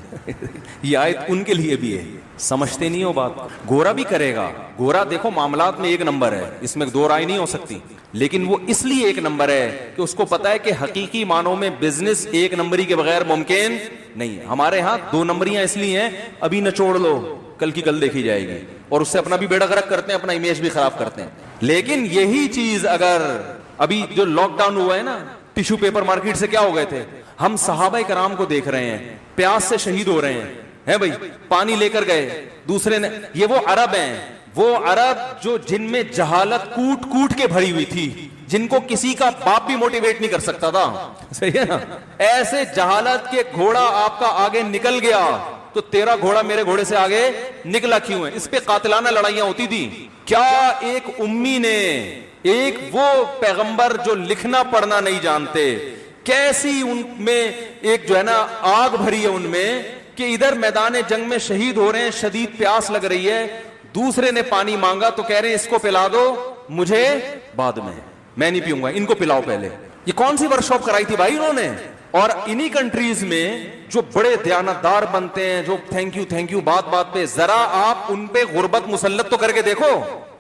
A: یہ آیت ان کے لیے بھی ہے. سمجھتے نہیں ہو بات. گورا بھی کرے گا، گورا دیکھو معاملات میں ایک نمبر ہے، اس میں دو رائے نہیں ہو سکتی، لیکن وہ اس لیے ایک نمبر ہے کہ اس کو پتا ہے کہ حقیقی معنوں میں بزنس ایک نمبری کے بغیر ممکن نہیں. ہمارے ہاں دو نمبریاں اس لیے ہیں ابھی نچوڑ لو کل کی کل دیکھی جائے گی، اور اس سے اپنا بھی بیڑا غرق کرتے ہیں، اپنا امیج بھی خراب کرتے ہیں. لیکن یہی چیز اگر ابھی جو لاک ڈاؤن ہوا ہے نا، ٹیشو پیپر مارکیٹ سے کیا ہو گئے تھے ہم، صحابہ کرام کو دیکھ رہے ہیں پیاس سے شہید ہو رہے ہیں بھائی، پانی لے کر گئے دوسرے نے. یہ وہ عرب ہیں، وہ عرب جو جن میں جہالت کوٹ کوٹ کے بھری ہوئی تھی، جن کو کسی کا باپ بھی موٹیویٹ نہیں کر سکتا تھا. صحیح ہے نا؟ ایسے جہالت کے گھوڑا آپ کا آگے نکل گیا تو تیرا گھوڑا میرے گھوڑے سے آگے نکلا کیوں ہے؟ اس پہ قاتلانہ لڑائیاں ہوتی تھی. کیا ایک امی نے، ایک وہ پیغمبر جو لکھنا پڑھنا نہیں جانتے، کیسی ان میں ایک جو ہے نا آگ بھری ہے ان میں کہ ادھر میدان جنگ میں شہید ہو رہے ہیں، شدید پیاس لگ رہی ہے، دوسرے نے پانی مانگا تو کہہ رہے ہیں اس کو پلا دو، مجھے بعد میں نہیں پیوں گا، ان کو پلاؤ پہلے. یہ کون سی ورک شاپ کرائی تھی بھائی انہوں نے؟ اور انہی کنٹریز میں جو بڑے دیانتدار بنتے ہیں، جو تھینک یو بات بات پہ، ذرا آپ ان پہ غربت مسلط تو کر کے دیکھو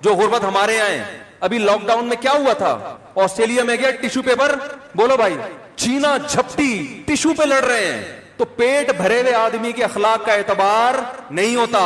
A: جو غربت ہمارے یہاں ہے. ابھی لاک ڈاؤن میں کیا ہوا تھا؟ آسٹریلیا میں گیا ٹیشو پیپر، بولو بھائی چینا جھپٹی ٹیشو پہ لڑ رہے ہیں. تو پیٹ بھرے ہوئے آدمی کے اخلاق کا اعتبار نہیں ہوتا.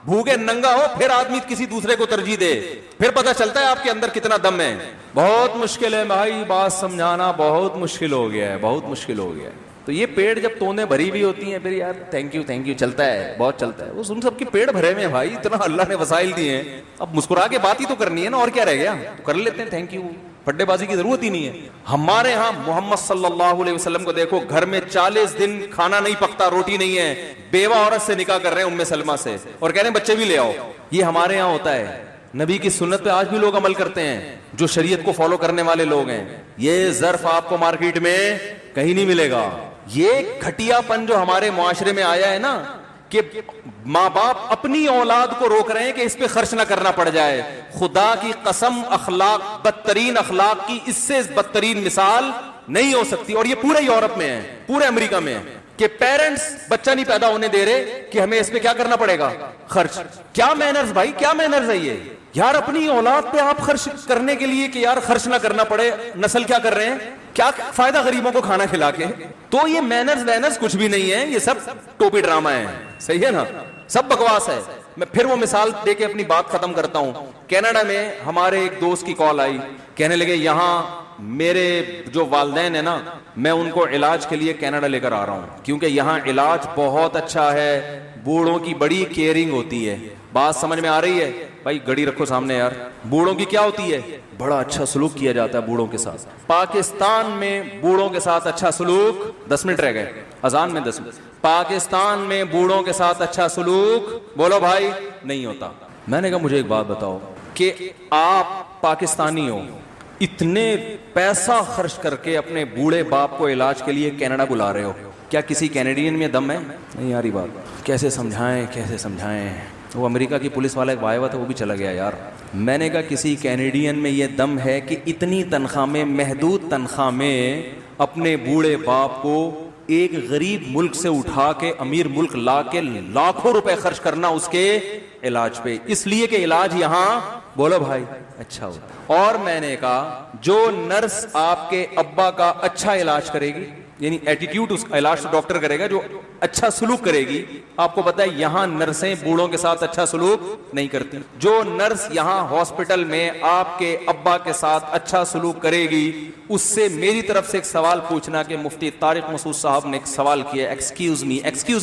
A: بھوکے ننگا ہو پھر آدمی کسی دوسرے کو ترجیح دے، پھر پتہ چلتا ہے آپ کے اندر کتنا دم ہے. بہت مشکل ہے بھائی، بات سمجھانا بہت مشکل ہو گیا ہے، بہت مشکل ہو گیا ہے. تو یہ پیٹ جب تونے بھری بھی ہوتی ہیں پھر یار تھینک یو چلتا ہے، بہت چلتا ہے. وہ ان سب کے پیٹ بھرے میں بھائی، اتنا اللہ نے وسائل دیے ہیں، اب مسکرا کے بات ہی تو کرنی ہے نا، اور کیا رہ گیا؟ تو کر لیتے ہیں تھینک یو، پڈے بازی کی ضرورت ہی نہیں ہے. ہمارے ہاں محمد صلی اللہ علیہ وسلم کو دیکھو، گھر میں 40 دن کھانا نہیں پکتا، روٹی نہیں ہے، بیوہ عورت سے نکاح کر رہے ہیں ام سلمہ سے، اور کہہ رہے ہیں بچے بھی لے آؤ. یہ ہمارے یہاں ہوتا ہے. نبی کی سنت پہ آج بھی لوگ عمل کرتے ہیں جو شریعت کو فالو کرنے والے لوگ ہیں. یہ ظرف آپ کو مارکیٹ میں کہیں نہیں ملے گا. یہ گھٹیا پن جو ہمارے معاشرے میں آیا ہے نا کہ ماں باپ اپنی اولاد کو روک رہے ہیں کہ اس پہ خرچ نہ کرنا پڑ جائے. خدا کی قسم اخلاق، بدترین اخلاق کی اس سے بدترین مثال نہیں ہو سکتی. اور یہ پورے یورپ میں ہے، پورے امریکہ میں ہے کہ پیرنٹس بچہ نہیں پیدا ہونے دے رہے کہ ہمیں اس پہ کیا کرنا پڑے گا؟ خرچ. کیا مینرز بھائی، کیا مینرز ہے یہ یار؟ اپنی اولاد پہ آپ خرچ کرنے کے لیے کہ یار خرچ نہ کرنا پڑے، نسل کیا کر رہے ہیں؟ کیا فائدہ غریبوں کو کھانا کھلا کے؟ تو یہ مینرز کچھ بھی نہیں ہے، یہ سب ٹوپی ڈرامہ ہے. صحیح ہے نا؟ سب بکواس ہے. میں پھر وہ مثال دے کے اپنی بات ختم کرتا ہوں. کینیڈا میں ہمارے ایک دوست کی کال آئی، کہنے لگے یہاں میرے جو والدین ہیں نا، میں ان کو علاج کے لیے کینیڈا لے کر آ رہا ہوں کیونکہ یہاں علاج بہت اچھا ہے، بوڑھوں کی بڑی کیئرنگ ہوتی ہے. بات سمجھ میں آ رہی ہے بھائی؟ گھڑی رکھو سامنے یار. بوڑھوں کی کیا ہوتی ہے؟ بڑا اچھا سلوک کیا جاتا ہے بوڑھوں کے ساتھ. پاکستان میں بوڑھوں کے ساتھ اچھا سلوک، 10 منٹ رہ گئے اذان میں، 10 منٹ. پاکستان میں بوڑھوں کے ساتھ اچھا سلوک بولو بھائی نہیں ہوتا. میں نے کہا مجھے ایک بات بتاؤ کہ آپ پاکستانی ہو، اتنے پیسہ خرچ کر کے اپنے بوڑھے باپ کو علاج کے لیے کینیڈا بلا رہے ہو، کیا کسی کینیڈین میں دم ہے؟ نہیں یاری بات کیسے سمجھائیں. وہ امریکہ کی پولیس والا ایک آیا ہوا تھا، وہ بھی چلا گیا یار. میں نے کہا کسی کینیڈین میں یہ دم ہے کہ اتنی تنخواہ میں، محدود تنخواہ میں اپنے بوڑھے باپ کو ایک غریب ملک سے اٹھا کے امیر ملک لا کے لاکھوں روپے خرچ کرنا اس کے علاج پہ، اس لیے کہ علاج یہاں بولو بھائی اچھا ہو. اور میں نے کہا جو نرس آپ کے ابا کا اچھا علاج کرے گی، یعنی ایٹیٹیوڈ اس علاج تو ڈاکٹر کرے گا، جو اچھا سلوک کرے گی. آپ کو پتا ہے یہاں نرسیں بوڑھوں کے ساتھ اچھا سلوک نہیں کرتی. جو نرس یہاں ہاسپٹل میں آپ کے ابا کے ساتھ اچھا سلوک کرے گی، اس سے میری طرف سے ایک سوال پوچھنا کہ مفتی طارق مسعود صاحب نے ایک سوال کیا، ایکسکیوز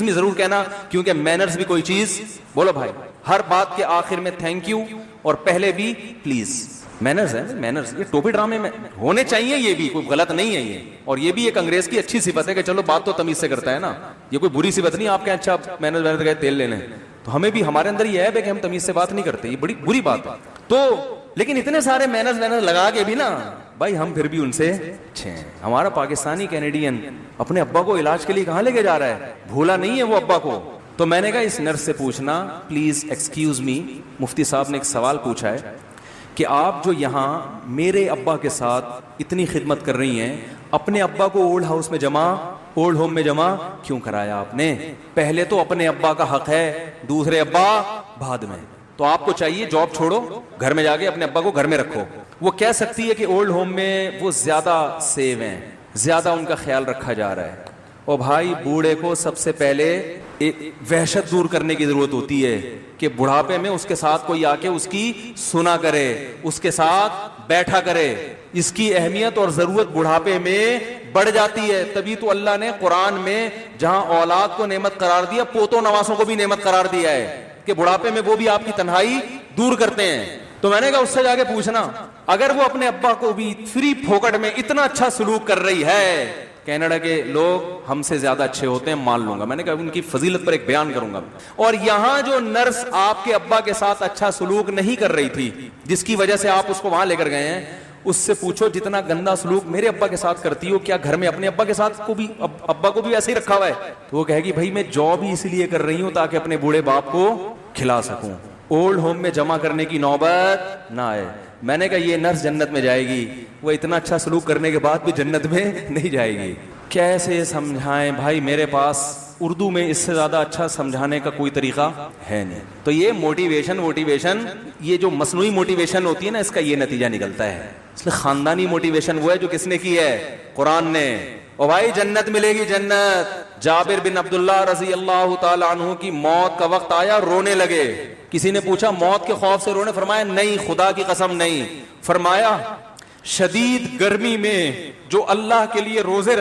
A: می ضرور کہنا کیونکہ مینرز بھی کوئی چیز بولو بھائی. ہر بات کے آخر میں تھینک یو اور پہلے بھی پلیز. مینرز ہے، مینرز یہ ٹوپی ڈرامے میں ہونے چاہیے، یہ بھی کوئی غلط نہیں ہے یہ. اور یہ بھی ایک انگریز کی اچھی صفت ہے کہ چلو بات تو تمیز سے کرتا ہے نا، یہ کوئی بری صفت نہیں. آپ کہیں اچھا مینرز گئے تیل لینے، تو ہمیں بھی ہمارے اندر یہ ہے کہ ہم تمیز سے بات نہیں کرتے، یہ بڑی بری بات ہے. تو لیکن اتنے سارے مینرز لگا کے بھی نا بھائی ہم پھر بھی ان سے اچھے ہیں. ہمارا پاکستانی کینیڈین اپنے ابا کو علاج کے لیے کہاں لے کے جا رہا ہے، بھولا نہیں ہے وہ ابا کو. تو میں نے کہا اس نرس سے پوچھنا پلیز ایکسکیوز می، مفتی صاحب نے ایک سوال پوچھا ہے کہ آپ جو یہاں میرے ابا کے ساتھ اتنی خدمت کر رہی ہیں، اپنے ابا کو اولڈ ہاؤس میں اولڈ ہوم میں جمع کیوں کرایا آپ نے؟ پہلے تو اپنے ابا کا حق ہے، دوسرے ابا بعد میں. تو آپ کو چاہیے جاب چھوڑو، گھر میں جا کے اپنے ابا کو گھر میں رکھو. وہ کہہ سکتی ہے کہ اولڈ ہوم میں وہ زیادہ سیو ہیں، زیادہ ان کا خیال رکھا جا رہا ہے. اور بھائی بوڑھے کو سب سے پہلے وحشت دور کرنے کی ضرورت ہوتی ہے کہ بڑھاپے میں اس کے ساتھ کوئی آ کے اس کی سنا کرے، اس کے ساتھ بیٹھا کرے. اس کی اہمیت اور ضرورت بڑھاپے میں بڑھ جاتی ہے. تبھی تو اللہ نے قرآن میں جہاں اولاد کو نعمت قرار دیا، پوتوں نواسوں کو بھی نعمت قرار دیا ہے کہ بڑھاپے میں وہ بھی آپ کی تنہائی دور کرتے ہیں. تو میں نے کہا اس سے جا کے پوچھنا اگر وہ اپنے ابا کو بھی فری پھوکٹ میں اتنا اچھا سلوک کر رہی ہے. کینیڈا کے لوگ ہم سے زیادہ اچھے ہوتے ہیں، مان لوں گا. میں نے کہا ان کی فضیلت پر ایک بیان کروں گا. اور یہاں جو نرس آپ کے ابا کے ساتھ اچھا سلوک نہیں کر رہی تھی، جس کی وجہ سے آپ اس کو وہاں لے کر گئے ہیں، اس سے پوچھو جتنا گندا سلوک میرے ابا کے ساتھ کرتی ہو، کیا گھر میں اپنے ابا کے ساتھ کو بھی ابا کو بھی ایسے ہی رکھا ہوا ہے؟ تو وہ کہے گی بھائی میں جاب ہی اس لیے کر رہی ہوں تاکہ اپنے بوڑھے باپ کو کھلا سکوں، اولڈ ہوم میں جمع کرنے کی نوبت نہ آئے. میں نے کہا یہ نرس جنت میں جائے گی، وہ اتنا اچھا سلوک کرنے کے بعد بھی جنت میں نہیں جائے گی. کیسے سمجھائیں بھائی؟ میرے پاس اردو میں اس سے زیادہ اچھا سمجھانے کا کوئی طریقہ ہے نہیں. تو یہ موٹیویشن یہ جو مصنوعی موٹیویشن ہوتی ہے نا، اس کا یہ نتیجہ نکلتا ہے. اس لیے خاندانی موٹیویشن وہ ہے جو کس نے کی ہے؟ قرآن نے. اور بھائی جنت ملے گی جنت. جابر بن عبداللہ رضی اللہ تعالی عنہ کی موت کا وقت آیا، رونے لگے. کسی نے پوچھا موت کے خوف سے رونے؟ فرمایا نہیں، خدا کی قسم نہیں. فرمایا شدید گرمی میں جو اللہ کے لیے روزے